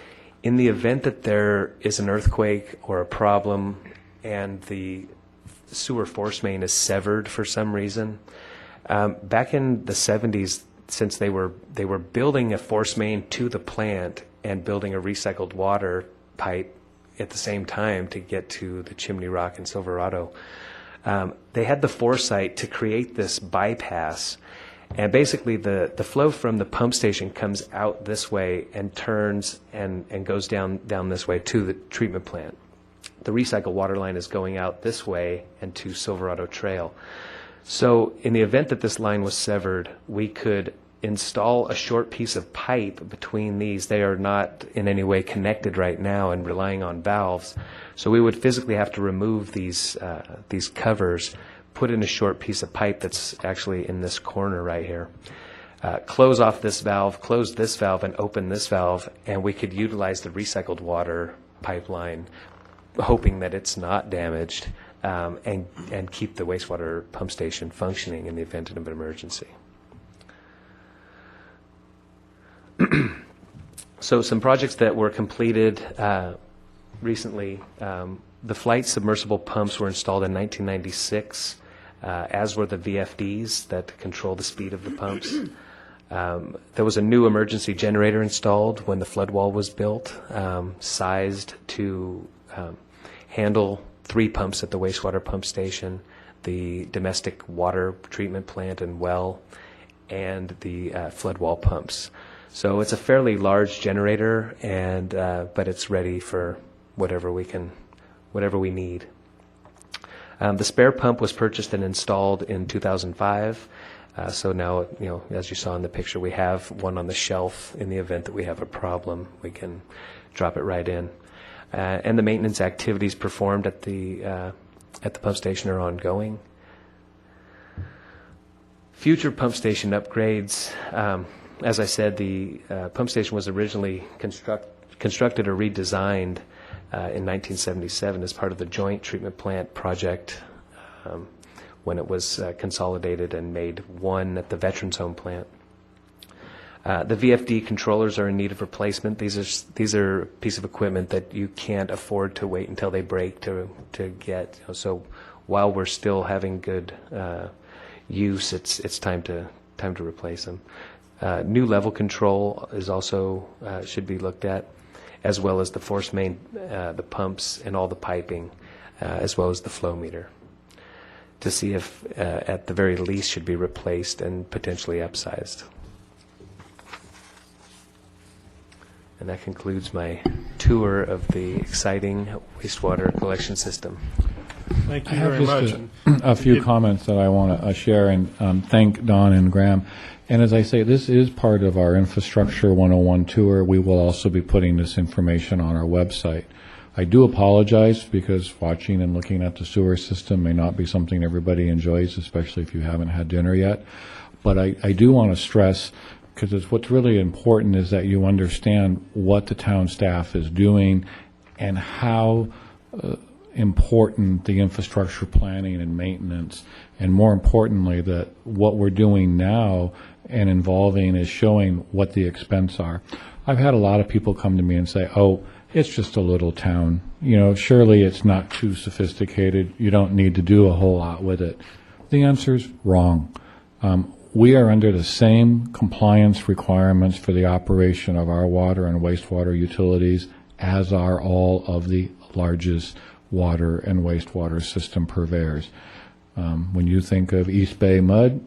S8: In the event that there is an earthquake or a problem and the sewer force main is severed for some reason, back in the 70s, since they were building a force main to the plant and building a recycled water pipe at the same time to get to the Chimney Rock and Silverado, they had the foresight to create this bypass. And basically the flow from the pump station comes out this way and turns and goes down this way to the treatment plant. The recycled water line is going out this way and to Silverado Trail. So in the event that this line was severed, we could install a short piece of pipe between these. They are not in any way connected right now and relying on valves. So we would physically have to remove these covers, put in a short piece of pipe that's actually in this corner right here, close off this valve, close this valve, and open this valve, and we could utilize the recycled water pipeline, hoping that it's not damaged, and keep the wastewater pump station functioning in the event of an emergency. So some projects that were completed recently, the flight submersible pumps were installed in 1996, as were the VFDs that control the speed of the pumps. There was a new emergency generator installed when the flood wall was built, sized to handle 3 pumps at the wastewater pump station, the domestic water treatment plant and well, and the flood wall pumps. So it's a fairly large generator, and but it's ready for whatever we need. The spare pump was purchased and installed in 2005. So now, as you saw in the picture, we have one on the shelf. In the event that we have a problem, we can drop it right in. And the maintenance activities performed at the pump station are ongoing. Future pump station upgrades. As I said, the pump station was originally constructed or redesigned in 1977 as part of the joint treatment plant project when it was consolidated and made one at the Veterans Home plant. The VFD controllers are in need of replacement. These are a piece of equipment that you can't afford to wait until they break to get. So while we're still having good use, it's time to replace them. New level control is also should be looked at, as well as the force main, the pumps, and all the piping, as well as the flow meter, to see if at the very least should be replaced and potentially upsized. And that concludes my tour of the exciting wastewater collection system.
S1: Thank
S9: I
S1: you
S9: have
S1: very much.
S9: just a few comments that I want to share and thank Don and Graham. And as I say, this is part of our Infrastructure 101 tour. We will also be putting this information on our website. I do apologize because watching and looking at the sewer system may not be something everybody enjoys, especially if you haven't had dinner yet. But I do want to stress, because what's really important is that you understand what the town staff is doing and how important the infrastructure planning and maintenance, and more importantly, that what we're doing now and involving is showing what the expense are. I've had a lot of people come to me and say, oh, it's just a little town. Surely it's not too sophisticated. You don't need to do a whole lot with it. The answer's wrong. We are under the same compliance requirements for the operation of our water and wastewater utilities as are all of the largest water and wastewater system purveyors. When you think of East Bay Mud,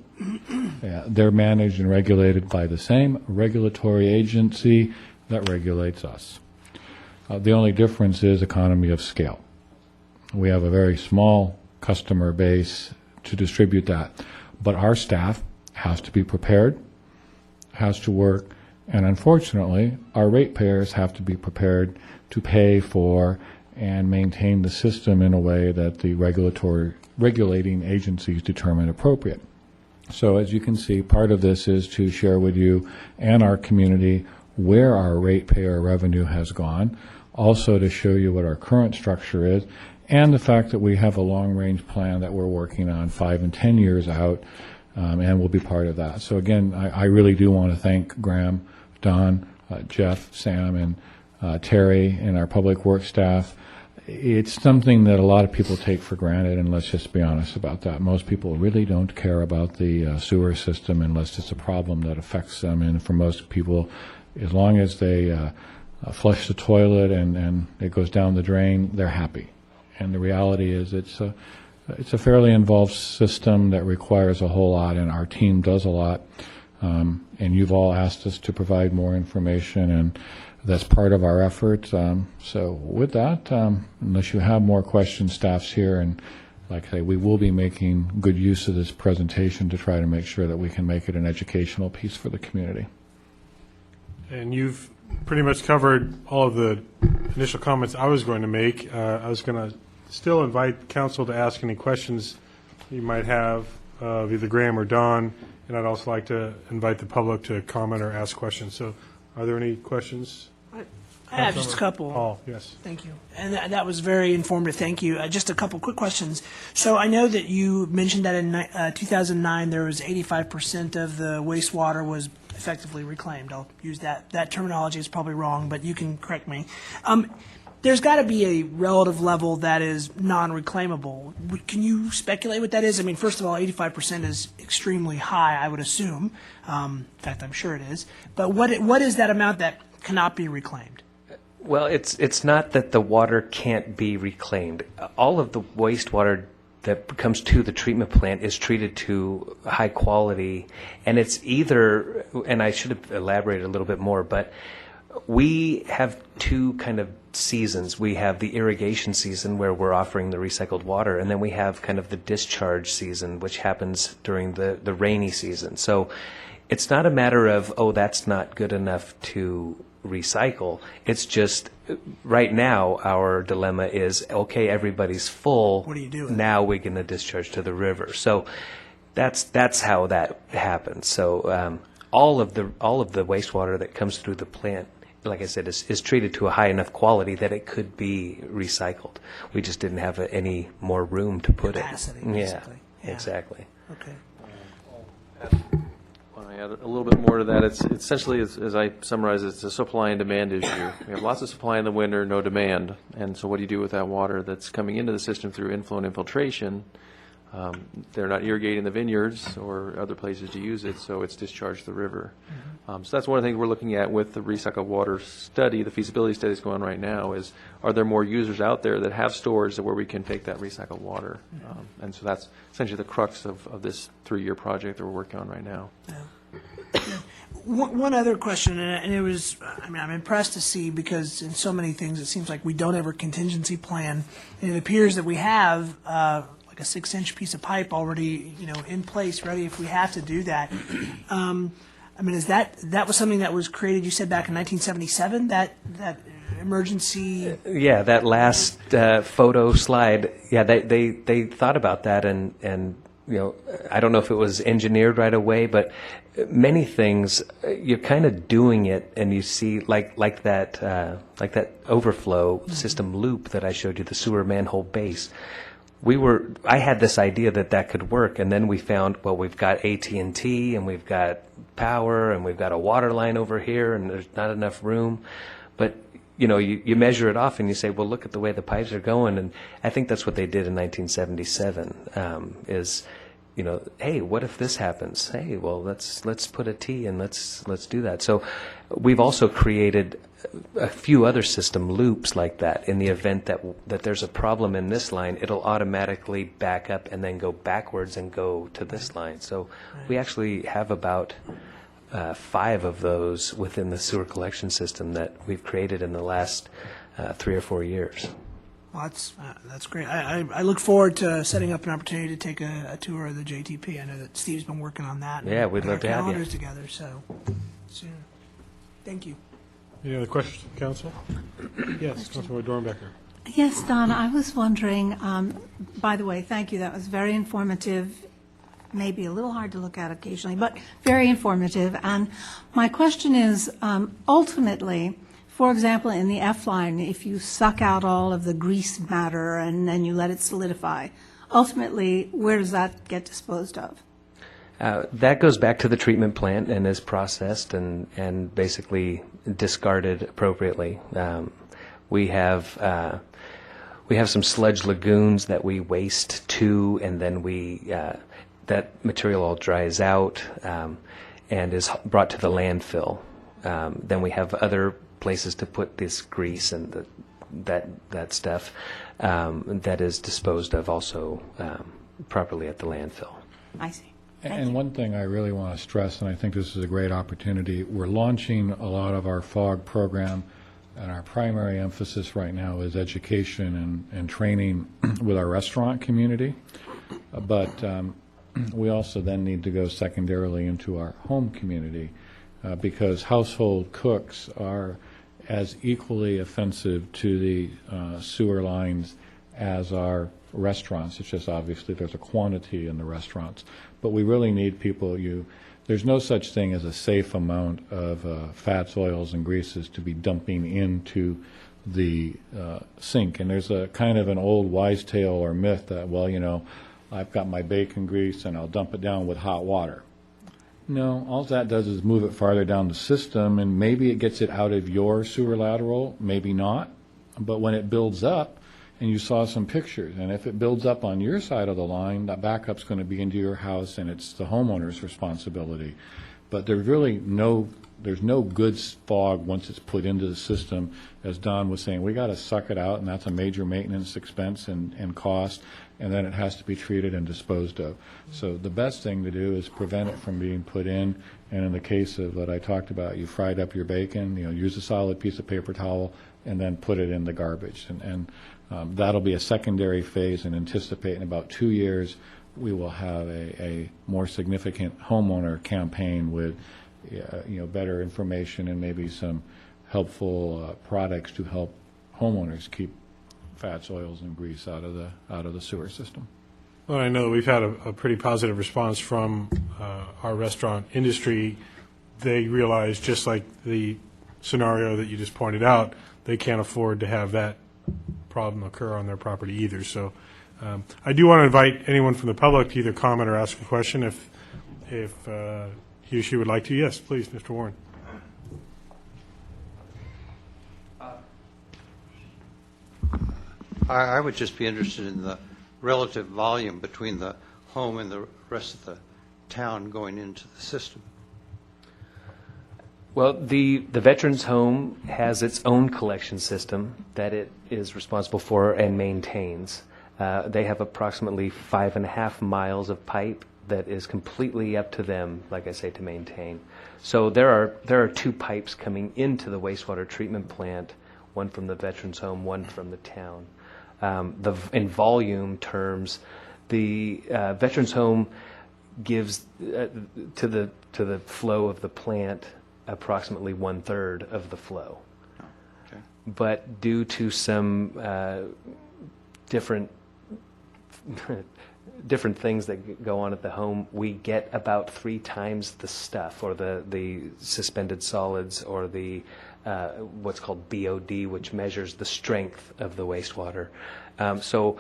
S9: they're managed and regulated by the same regulatory agency that regulates us. The only difference is economy of scale. We have a very small customer base to distribute that, but our staff has to be prepared, has to work, and unfortunately, our ratepayers have to be prepared to pay for and maintain the system in a way that the regulating agencies determine appropriate. So as you can see, part of this is to share with you and our community where our ratepayer revenue has gone, also to show you what our current structure is, and the fact that we have a long-range plan that we're working on 5 and 10 years out, and we'll be part of that. So again, I really do want to thank Graham, Don, Jeff, Sam, and Terry and our public works staff. It's something that a lot of people take for granted, and let's just be honest about that. Most people really don't care about the sewer system unless it's a problem that affects them. And for most people, as long as they flush the toilet and it goes down the drain, they're happy. And the reality is it's a fairly involved system that requires a whole lot, and our team does a lot. And you've all asked us to provide more information, and that's part of our effort. So with that, unless you have more questions, staff's here, and like I say, we will be making good use of this presentation to try to make sure that we can make it an educational piece for the community.
S1: And you've pretty much covered all of the initial comments I was going to make. I was going to still invite council to ask any questions you might have of either Graham or Don, and I'd also like to invite the public to comment or ask questions. So are there any questions?
S10: I have just a couple.
S1: Hall, yes.
S10: Thank you. And that was very informative. Thank you. Just a couple quick questions. So I know that you mentioned that in 2009 there was 85% of the wastewater was effectively reclaimed. I'll use that terminology. Is probably wrong, but you can correct me. There's got to be a relative level that is non-reclaimable. Can you speculate what that is? I mean, first of all, 85% is extremely high, I would assume. In fact, I'm sure it is. But what is that amount that cannot be reclaimed?
S8: Well, it's not that the water can't be reclaimed. All of the wastewater that comes to the treatment plant is treated to high quality, and it's either, and I should have elaborated a little bit more, but we have two kind of seasons. We have the irrigation season where we're offering the recycled water, and then we have kind of the discharge season, which happens during the rainy season. So it's not a matter of, oh, that's not good enough to recycle. It's just right now our dilemma is, okay, everybody's full.
S10: What do you do with it?
S8: Now we're going to discharge to the river. So that's how that happens. So all of the wastewater that comes through the plant, like I said, is treated to a high enough quality that it could be recycled. We just didn't have any more room to put
S10: Capacity,
S8: it.
S10: basically.
S8: Yeah, exactly.
S10: Okay.
S6: Want to add a little bit more to that? It's essentially, as I summarize it, it's a supply and demand issue. We have lots of supply in the winter, no demand. And so what do you do with that water that's coming into the system through inflow and infiltration? They're not irrigating the vineyards or other places to use it, so it's discharged to the river. So that's one of the things we're looking at with the recycled water study. The feasibility study is going on right now is, are there more users out there that have storage where we can take that recycled water? And so that's essentially the crux of this 3-year project that we're working on right now.
S10: One other question, and it was, I mean, I'm impressed to see, because in so many things it seems like we don't have a contingency plan, and it appears that we have like a 6-inch piece of pipe already, in place, ready if we have to do that. I mean, that was something that was created, you said, back in 1977, that emergency?
S8: Yeah, that last photo slide, yeah, they thought about that, and I don't know if it was engineered right away, but many things, you're kind of doing it, and you see like that overflow system loop that I showed you, the sewer manhole base. I had this idea that could work, and then we found, well, we've got AT&T, and we've got power, and we've got a water line over here, and there's not enough room. But you measure it off, and you say, well, look at the way the pipes are going, and I think that's what they did in 1977. Hey, what if this happens? Hey, well, let's put a T and let's do that. So we've also created a few other system loops like that. In the event that there's a problem in this line, it'll automatically back up and then go backwards and go to this line. So we actually have about 5 of those within the sewer collection system that we've created in the last 3 or 4 years.
S10: Well, that's great. I look forward to setting up an opportunity to take a tour of the JTP. I know that Steve's been working on that.
S8: Yeah, we'd love to have you.
S10: Calendars together, so soon. Thank you.
S1: Any other questions from council? Yes, Councilmember Dornbecker.
S3: Yes, Don, I was wondering, by the way, thank you, that was very informative, maybe a little hard to look at occasionally, but very informative. And my question is, ultimately, for example, in the F-line, if you suck out all of the grease matter and then you let it solidify, ultimately, where does that get disposed of?
S8: That goes back to the treatment plant and is processed and basically discarded appropriately. We have some sludge lagoons that we waste to, and then that material all dries out and is brought to the landfill. Then we have other places to put this grease and that stuff that is disposed of also properly at the landfill.
S3: I see.
S9: And one thing I really want to stress, and I think this is a great opportunity, we're launching a lot of our FOG program, and our primary emphasis right now is education and training with our restaurant community. But we also then need to go secondarily into our home community because household cooks are as equally offensive to the sewer lines as our restaurants. It's just obviously there's a quantity in the restaurants. But we really need people, there's no such thing as a safe amount of fats, oils, and greases to be dumping into the sink. And there's a kind of an old wise tale or myth that, well, I've got my bacon grease and I'll dump it down with hot water. No, all that does is move it farther down the system, and maybe it gets it out of your sewer lateral, maybe not. But when it builds up, and you saw some pictures, and if it builds up on your side of the line, that backup's going to be into your house, and it's the homeowner's responsibility. But there's really no good fog once it's put into the system. As Don was saying, we got to suck it out, and that's a major maintenance expense and cost, and then it has to be treated and disposed of. So the best thing to do is prevent it from being put in, and in the case of what I talked about, you fried up your bacon, use a solid piece of paper towel, and then put it in the garbage. And that'll be a secondary phase, and anticipate in about 2 years we will have a more significant homeowner campaign with better information and maybe some helpful products to help homeowners keep fats, oils, and grease out of the sewer system.
S1: Well, I know that we've had a pretty positive response from our restaurant industry. They realize, just like the scenario that you just pointed out, they can't afford to have that problem occur on their property either. So I do want to invite anyone from the public to either comment or ask a question if he or she would like to. Yes, please, Mr. Warren.
S7: I would just be interested in the relative volume between the home and the rest of the town going into the system.
S8: Well, the Veterans Home has its own collection system that it is responsible for and maintains. They have approximately 5.5 miles of pipe that is completely up to them, like I say, to maintain. So there are 2 pipes coming into the wastewater treatment plant, one from the Veterans Home, one from the town. In volume terms, the Veterans Home gives to the flow of the plant approximately 1/3 of the flow.
S7: Okay.
S8: But due to some different things that go on at the home, we get about 3 times the stuff, or the suspended solids, or the what's called BOD, which measures the strength of the wastewater. So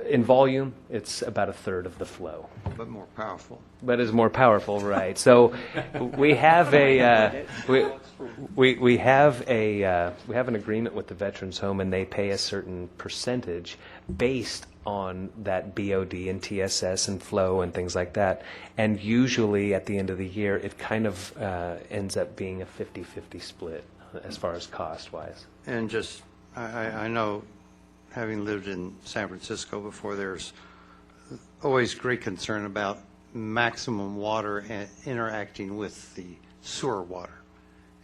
S8: in volume, it's about 1/3 of the flow.
S7: But more powerful.
S8: But is more powerful, right? So we have we have an agreement with the Veterans Home, and they pay a certain percentage based on that BOD and TSS and flow and things like that. And usually at the end of the year, it kind of ends up being a 50-50 split as far as cost-wise.
S7: And just, I know, having lived in San Francisco before, there's always great concern about maximum water interacting with the sewer water.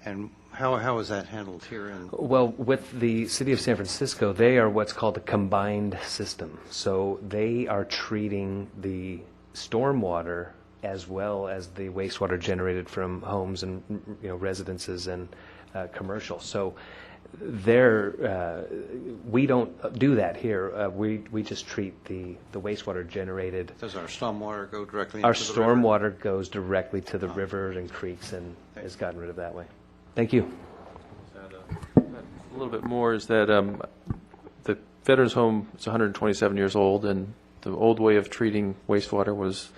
S7: And how is that handled here?
S8: Well, with the City of San Francisco, they are what's called a combined system. So they are treating the stormwater as well as the wastewater generated from homes and residences and commercial. So we don't do that here. We just treat the wastewater generated.
S7: Does our stormwater go directly
S8: Our
S7: into the river?
S8: stormwater goes directly to the rivers and creeks and is gotten rid of that way. Thank you.
S6: A little bit more is that the Veterans Home is 127 years old, and the old way of treating wastewater was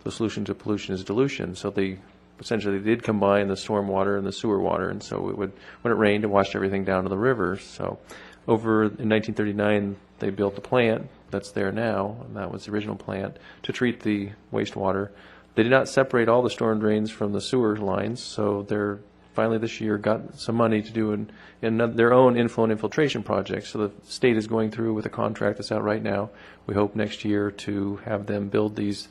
S6: the solution to pollution is dilution. So they essentially did combine the storm water and the sewer water, and so it would, when it rained, it washed everything down to the rivers. So over in 1939, they built the plant that's there now, and that was the original plant, to treat the wastewater. They did not separate all the storm drains from the sewer lines, so they're finally this year got some money to do their own inflow and infiltration project. So the state is going through with a contract that's out right now. We hope next year to have them build these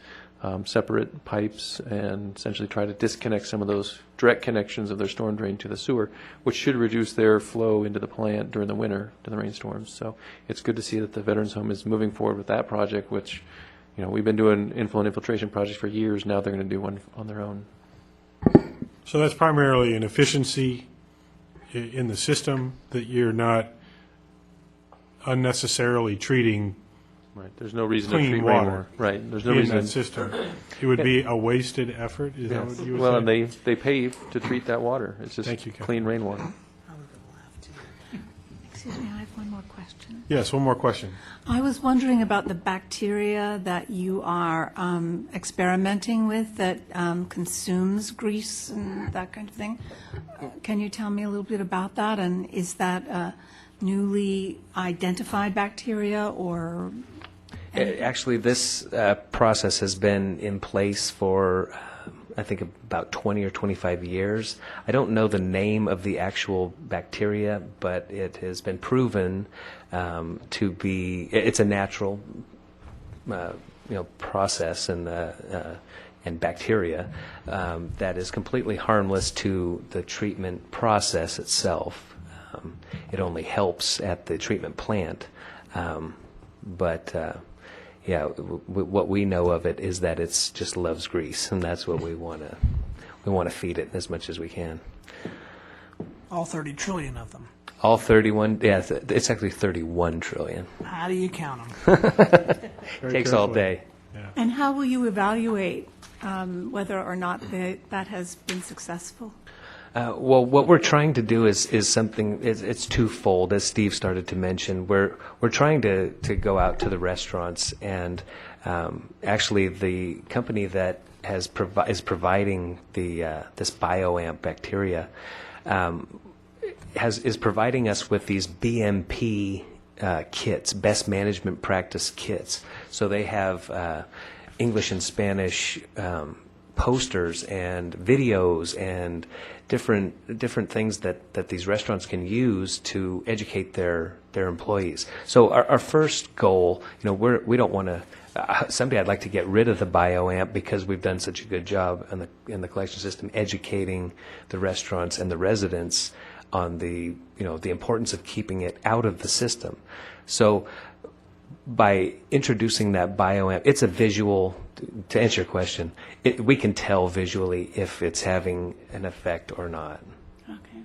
S6: separate pipes and essentially try to disconnect some of those direct connections of their storm drain to the sewer, which should reduce their flow into the plant during the winter, during the rainstorms. So it's good to see that the Veterans Home is moving forward with that project, which, we've been doing inflow and infiltration projects for years. Now they're going to do one on their own.
S1: So that's primarily an efficiency in the system, that you're not unnecessarily treating
S6: Right. There's no reason to
S1: clean
S6: treat
S1: water
S6: rainwater. Right. There's no
S1: in
S6: reason.
S1: that system. It would be a wasted effort, is that what you were
S6: Well,
S1: saying?
S6: and they pay to treat that water. It's just
S1: Thank you, Ken.
S6: clean rainwater.
S3: Excuse me, I have one more question.
S1: Yes, one more question.
S3: I was wondering about the bacteria that you are experimenting with that consumes grease and that kind of thing. Can you tell me a little bit about that? And is that a newly identified bacteria or?
S8: Actually, this process has been in place for, I think, about 20 or 25 years. I don't know the name of the actual bacteria, but it has been proven to be, it's a natural process and bacteria that is completely harmless to the treatment process itself. It only helps at the treatment plant. What we know of it is that it's just loves grease, and that's what we want to feed it as much as we can.
S10: All 30 trillion of them.
S8: All 31, it's actually 31 trillion.
S10: How do you count them?
S8: Takes all day.
S3: And how will you evaluate whether or not that has been successful?
S8: Well, what we're trying to do is something. It's twofold, as Steve started to mention. We're trying to go out to the restaurants, and actually, the company that is providing this BioAmp bacteria is providing us with these BMP kits, best management practice kits. So they have English and Spanish posters and videos and different things that these restaurants can use to educate their employees. So our first goal, we don't want to. Someday I'd like to get rid of the BioAmp because we've done such a good job in the collection system educating the restaurants and the residents on the importance of keeping it out of the system. So by introducing that BioAmp, it's a visual. To answer your question, we can tell visually if it's having an effect or not.
S3: Okay.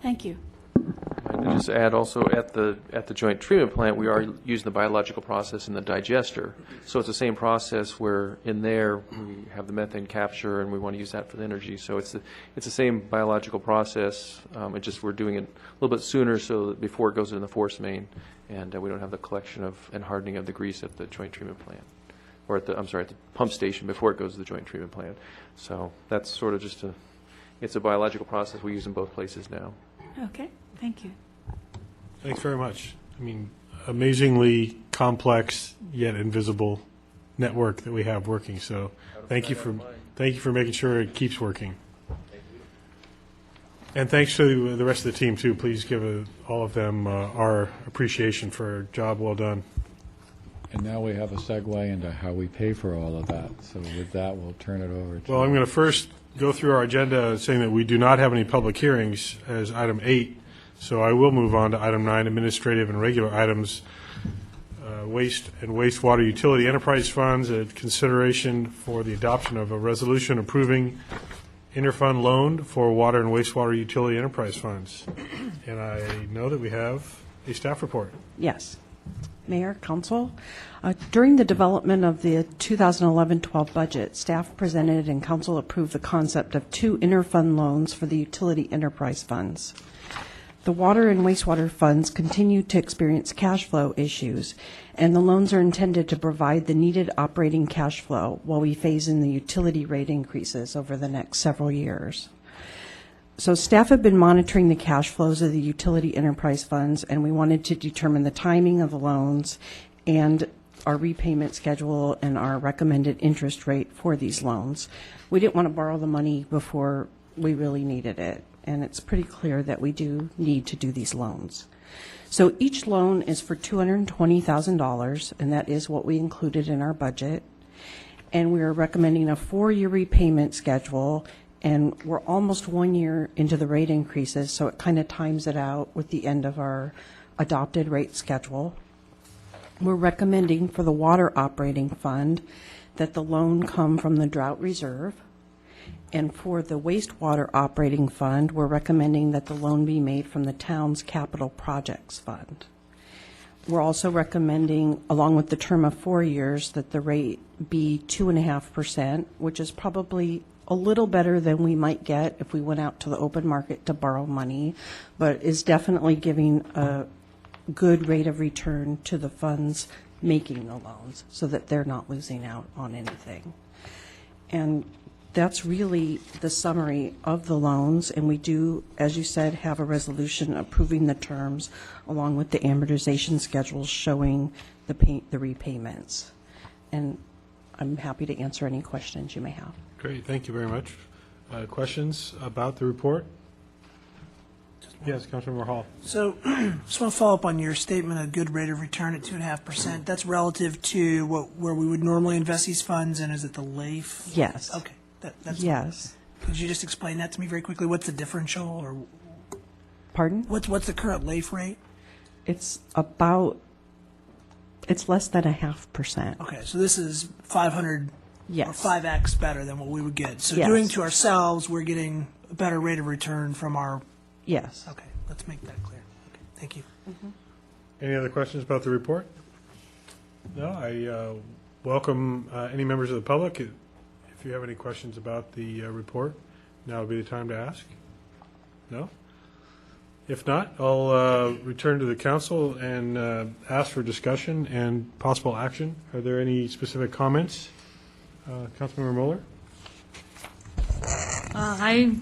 S3: Thank you.
S6: And just to add also, at the joint treatment plant, we are using the biological process in the digester. So it's the same process where in there we have the methane capture and we want to use that for the energy. So it's the same biological process. It's just we're doing it a little bit sooner so that before it goes in the force main, and we don't have the collection and hardening of the grease at the joint treatment plant. Or at the pump station before it goes to the joint treatment plant. So that's sort of it's a biological process we use in both places now.
S3: Okay. Thank you.
S1: Thanks very much. I mean, amazingly complex yet invisible network that we have working. So thank you for making sure it keeps working. And thanks to the rest of the team too. Please give all of them our appreciation for a job well done.
S9: And now we have a segue into how we pay for all of that. So with that, we'll turn it over to.
S1: Well, I'm going to first go through our agenda saying that we do not have any public hearings as item 8. So I will move on to item 9, administrative and regular items, waste and wastewater utility enterprise funds, a consideration for the adoption of a resolution approving interfund loan for water and wastewater utility enterprise funds. And I know that we have a staff report.
S11: Yes. Mayor, Council, during the development of the 2011-12 budget, staff presented and Council approved the concept of 2 interfund loans for the utility enterprise funds. The water and wastewater funds continue to experience cash flow issues, and the loans are intended to provide the needed operating cash flow while we phase in the utility rate increases over the next several years. So staff have been monitoring the cash flows of the utility enterprise funds, and we wanted to determine the timing of the loans and our repayment schedule and our recommended interest rate for these loans. We didn't want to borrow the money before we really needed it, and it's pretty clear that we do need to do these loans. So each loan is for $220,000, and that is what we included in our budget. And we are recommending a 4-year repayment schedule, and we're almost 1 year into the rate increases, so it kind of times it out with the end of our adopted rate schedule. We're recommending for the water operating fund that the loan come from the drought reserve. And for the wastewater operating fund, we're recommending that the loan be made from the town's capital projects fund. We're also recommending, along with the term of 4 years, that the rate be 2.5%, which is probably a little better than we might get if we went out to the open market to borrow money, but is definitely giving a good rate of return to the funds making the loans so that they're not losing out on anything. And that's really the summary of the loans, and we do, as you said, have a resolution approving the terms along with the amortization schedules showing the repayments. And I'm happy to answer any questions you may have.
S1: Great, thank you very much. Questions about the report? Yes, Councilmember Hall.
S10: So, just want to follow up on your statement, a good rate of return at 2.5%. That's relative to where we would normally invest these funds, and is it the LAIF?
S11: Yes.
S10: Okay. That's
S11: Yes.
S10: Could you just explain that to me very quickly? What's the differential, or
S11: Pardon?
S10: what's the current LAIF rate?
S11: It's less than 0.5%.
S10: Okay, so this is 500
S11: Yes.
S10: or 5x better than what we would get. So
S11: Yes.
S10: doing to ourselves, we're getting a better rate of return from our.
S11: Yes.
S10: Okay, let's make that clear. Okay, thank you.
S1: Any other questions about the report? No, I welcome any members of the public. If you have any questions about the report, now would be the time to ask. No? If not, I'll return to the council and ask for discussion and possible action. Are there any specific comments? Councilmember Mueller?
S12: I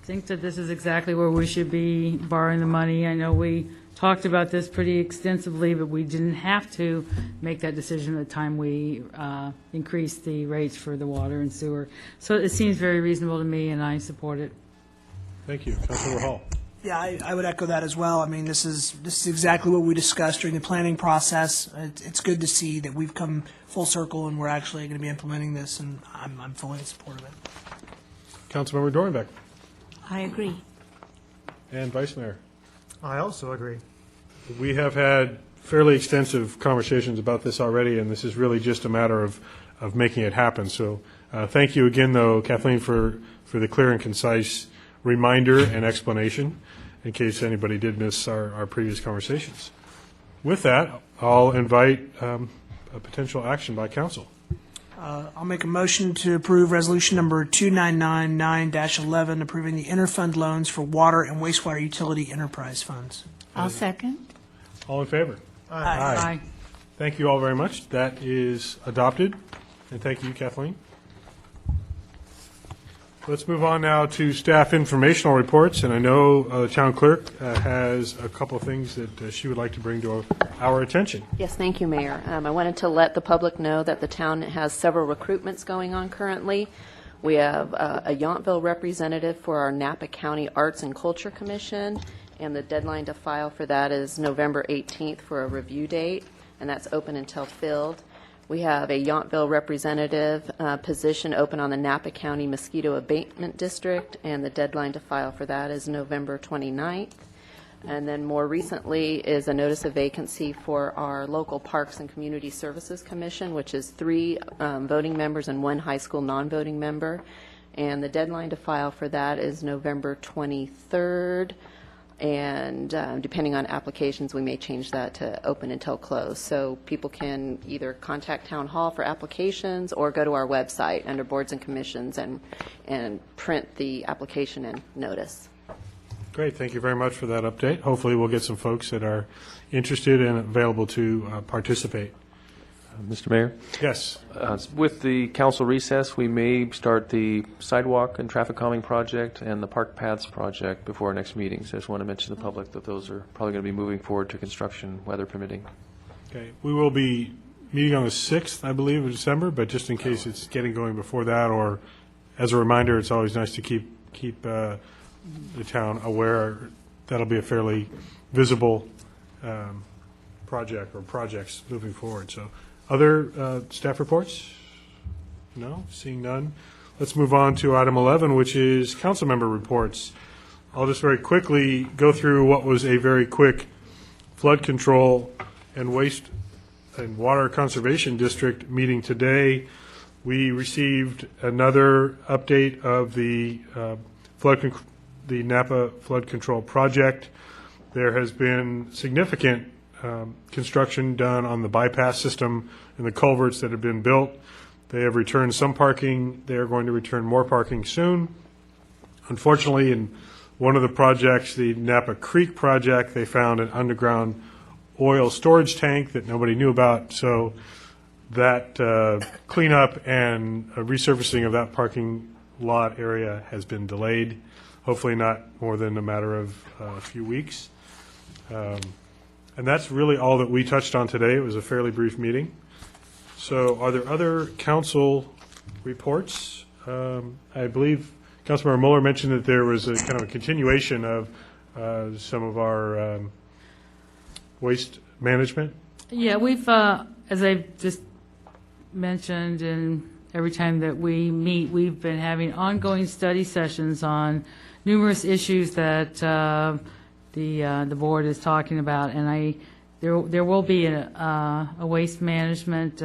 S12: think that this is exactly where we should be borrowing the money. I know we talked about this pretty extensively, but we didn't have to make that decision at the time we increased the rates for the water and sewer. So it seems very reasonable to me, and I support it.
S1: Thank you. Councilmember Hall?
S10: Yeah, I would echo that as well. I mean, this is exactly what we discussed during the planning process. It's good to see that we've come full circle and we're actually going to be implementing this, and I'm fully in support of it.
S1: Councilmember Dornbeck?
S3: I agree.
S1: And Vice Mayor?
S13: I also agree.
S1: We have had fairly extensive conversations about this already, and this is really just a matter of making it happen. So thank you again, though, Kathleen, for the clear and concise reminder and explanation in case anybody did miss our previous conversations. With that, I'll invite a potential action by council.
S10: I'll make a motion to approve resolution number 2999-11, approving the interfund loans for water and wastewater utility enterprise funds.
S3: I'll second.
S1: All in favor?
S12: Aye.
S1: Thank you all very much. That is adopted. And thank you, Kathleen. Let's move on now to staff informational reports. And I know the town clerk has a couple of things that she would like to bring to our attention.
S2: Yes, thank you, Mayor. I wanted to let the public know that the town has several recruitments going on currently. We have a Yountville representative for our Napa County Arts and Culture Commission, and the deadline to file for that is November 18th for a review date, and that's open until filled. We have a Yountville representative position open on the Napa County Mosquito Abatement District, and the deadline to file for that is November 29th. And then more recently is a notice of vacancy for our local Parks and Community Services Commission, which is 3 voting members and 1 high school non-voting member. And the deadline to file for that is November 23rd. And depending on applications, we may change that to open until close. So people can either contact Town Hall for applications or go to our website under Boards and Commissions and print the application and notice.
S1: Great, thank you very much for that update. Hopefully, we'll get some folks that are interested and available to participate.
S6: Mr. Mayor?
S1: Yes.
S6: With the council recess, we may start the sidewalk and traffic calming project and the park paths project before our next meeting. So I just want to mention to the public that those are probably going to be moving forward to construction, weather permitting.
S1: Okay, we will be meeting on the 6th, I believe, of December, but just in case it's getting going before that, or as a reminder, it's always nice to keep the town aware. That'll be a fairly visible project or projects moving forward. So, other staff reports? No? Seeing none. Let's move on to item 11, which is council member reports. I'll just very quickly go through what was a very quick flood control and waste and water conservation district meeting today. We received another update of the the Napa flood control project. There has been significant construction done on the bypass system and the culverts that have been built. They have returned some parking. They are going to return more parking soon. Unfortunately, in one of the projects, the Napa Creek project, they found an underground oil storage tank that nobody knew about. So that cleanup and resurfacing of that parking lot area has been delayed, hopefully not more than a matter of a few weeks. And that's really all that we touched on today. It was a fairly brief meeting. So are there other council reports? I believe Councilmember Mueller mentioned that there was a kind of a continuation of some of our waste management.
S12: Yeah, we've, as I've just mentioned, and every time that we meet, we've been having ongoing study sessions on numerous issues that the board is talking about, and there will be a waste management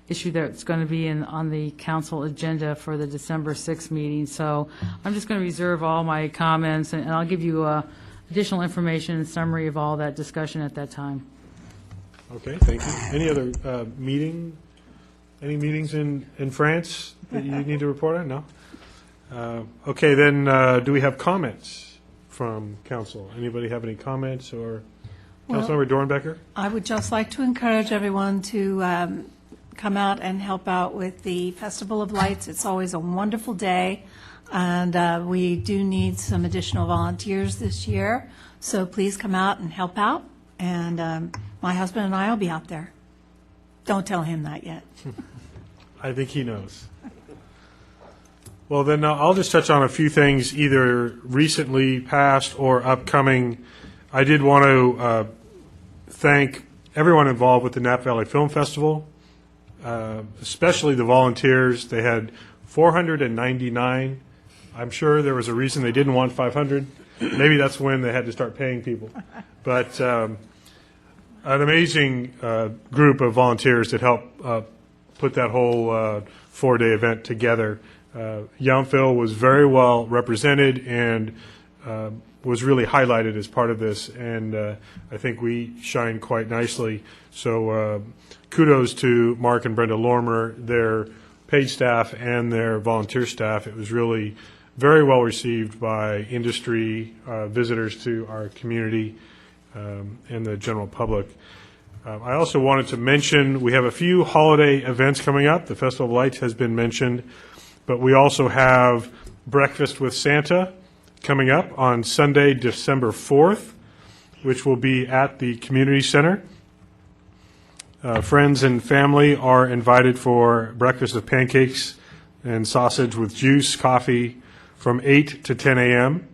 S12: issue that's going to be on the council agenda for the December 6th meeting. So I'm just going to reserve all my comments, and I'll give you additional information and summary of all that discussion at that time.
S1: Okay, thank you. Any other any meetings in France that you need to report on? No? Okay, then do we have comments from council? Anybody have any comments? Or Councilmember Dornbecker?
S3: I would just like to encourage everyone to come out and help out with the Festival of Lights. It's always a wonderful day, and we do need some additional volunteers this year. So please come out and help out, and my husband and I will be out there. Don't tell him that yet.
S1: I think he knows. Well, then I'll just touch on a few things, either recently passed or upcoming. I did want to thank everyone involved with the Napa Valley Film Festival, especially the volunteers. They had 499. I'm sure there was a reason they didn't want 500. Maybe that's when they had to start paying people. But an amazing group of volunteers that helped put that whole four-day event together. Yountville was very well represented and was really highlighted as part of this, and I think we shined quite nicely. So kudos to Mark and Brenda Lormer, their paid staff and their volunteer staff. It was really very well received by industry, visitors to our community, and the general public. I also wanted to mention we have a few holiday events coming up. The Festival of Lights has been mentioned, but we also have Breakfast with Santa coming up on Sunday, December 4th, which will be at the community center. Friends and family are invited for breakfast of pancakes and sausage with juice, coffee from 8 to 10 a.m.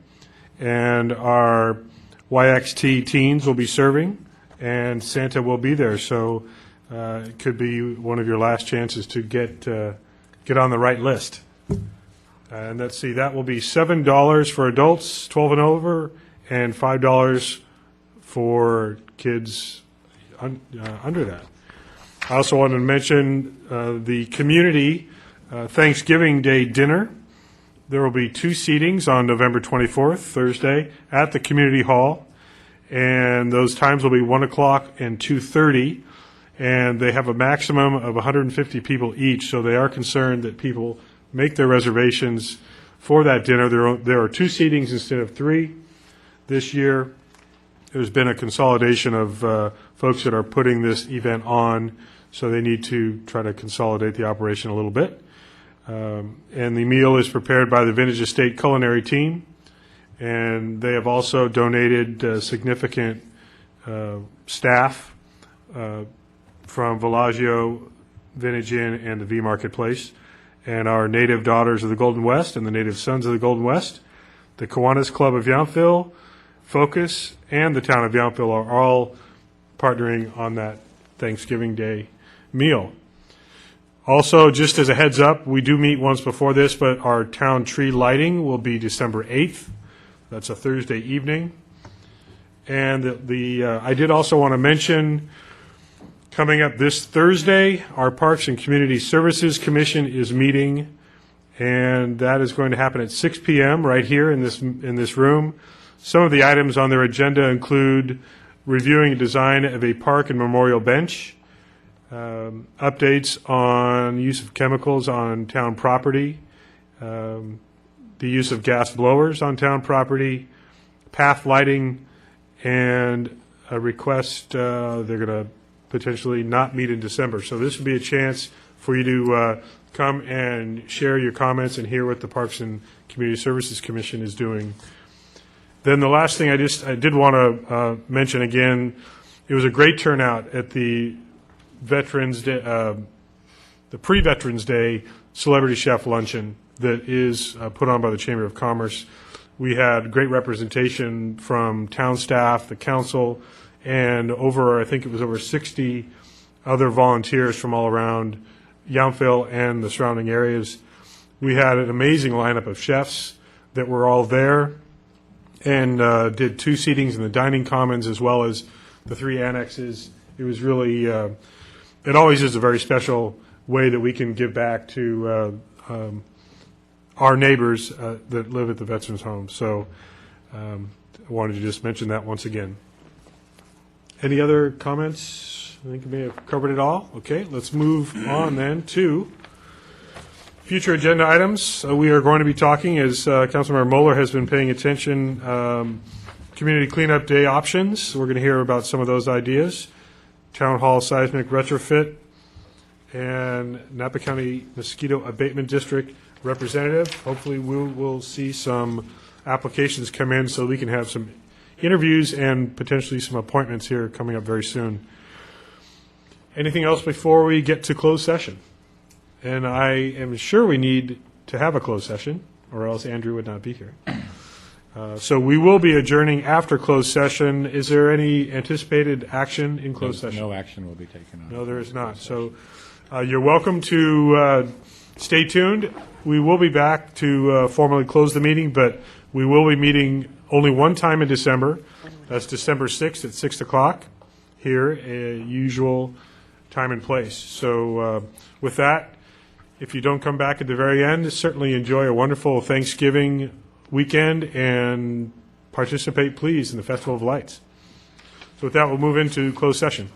S1: And our YXT teens will be serving, and Santa will be there. So it could be one of your last chances to get on the right list. And let's see, that will be $7 for adults 12 and over, and $5 for kids under that. I also wanted to mention the community Thanksgiving Day dinner. There will be 2 seatings on November 24th, Thursday, at the community hall, and those times will be 1 o'clock and 2:30, and they have a maximum of 150 people each, so they are concerned that people make their reservations for that dinner. There are 2 seatings instead of 3, This year, there's been a consolidation of folks that are putting this event on, so they need to try to consolidate the operation a little bit. And the meal is prepared by the Vintage Estate Culinary Team, and they have also donated significant staff from Villaggio, Vintage Inn, and the V Marketplace, and our native daughters of the Golden West and the native sons of the Golden West, the Kiwanis Club of Yountville, Focus, and the town of Yountville are all partnering on that Thanksgiving Day meal. Also, just as a heads up, we do meet once before this, but our town tree lighting will be December 8th. That's a Thursday evening. And I did also want to mention, coming up this Thursday, our Parks and Community Services Commission is meeting, and that is going to happen at 6 p.m. right here in this room. Some of the items on their agenda include reviewing a design of a park and memorial bench, updates on use of chemicals on town property, the use of gas blowers on town property, path lighting, and a request they're going to potentially not meet in December. So this would be a chance for you to come and share your comments and hear what the Parks and Community Services Commission is doing. Then the last thing I did want to mention again, it was a great turnout at the Veterans Day, the pre-Veterans Day Celebrity Chef Luncheon that is put on by the Chamber of Commerce. We had great representation from town staff, the council, and I think it was over 60 other volunteers from all around Yountville and the surrounding areas. We had an amazing lineup of chefs that were all there, and did 2 seatings in the dining commons as well as the 3 annexes. It was really, it always is a very special way that we can give back to our neighbors that live at the Veterans Home. So I wanted to just mention that once again. Any other comments? I think we may have covered it all. Okay, let's move on then to future agenda items. We are going to be talking, as Councilmember Moeller has been paying attention, Community Cleanup Day options. We're going to hear about some of those ideas. Town Hall seismic retrofit, and Napa County Mosquito Abatement District representative. Hopefully we'll see some applications come in so we can have some interviews and potentially some appointments here coming up very soon. Anything else before we get to closed session? And I am sure we need to have a closed session, or else Andrew would not be here. So we will be adjourning after closed session. Is there any anticipated action in closed session?
S9: No action will be taken on.
S1: No, there is not. So you're welcome to stay tuned. We will be back to formally close the meeting, but we will be meeting only one time in December. That's December 6th at 6 o'clock here, usual time and place. So with that, if you don't come back at the very end, certainly enjoy a wonderful Thanksgiving weekend and participate, please, in the Festival of Lights. So with that, we'll move into closed session.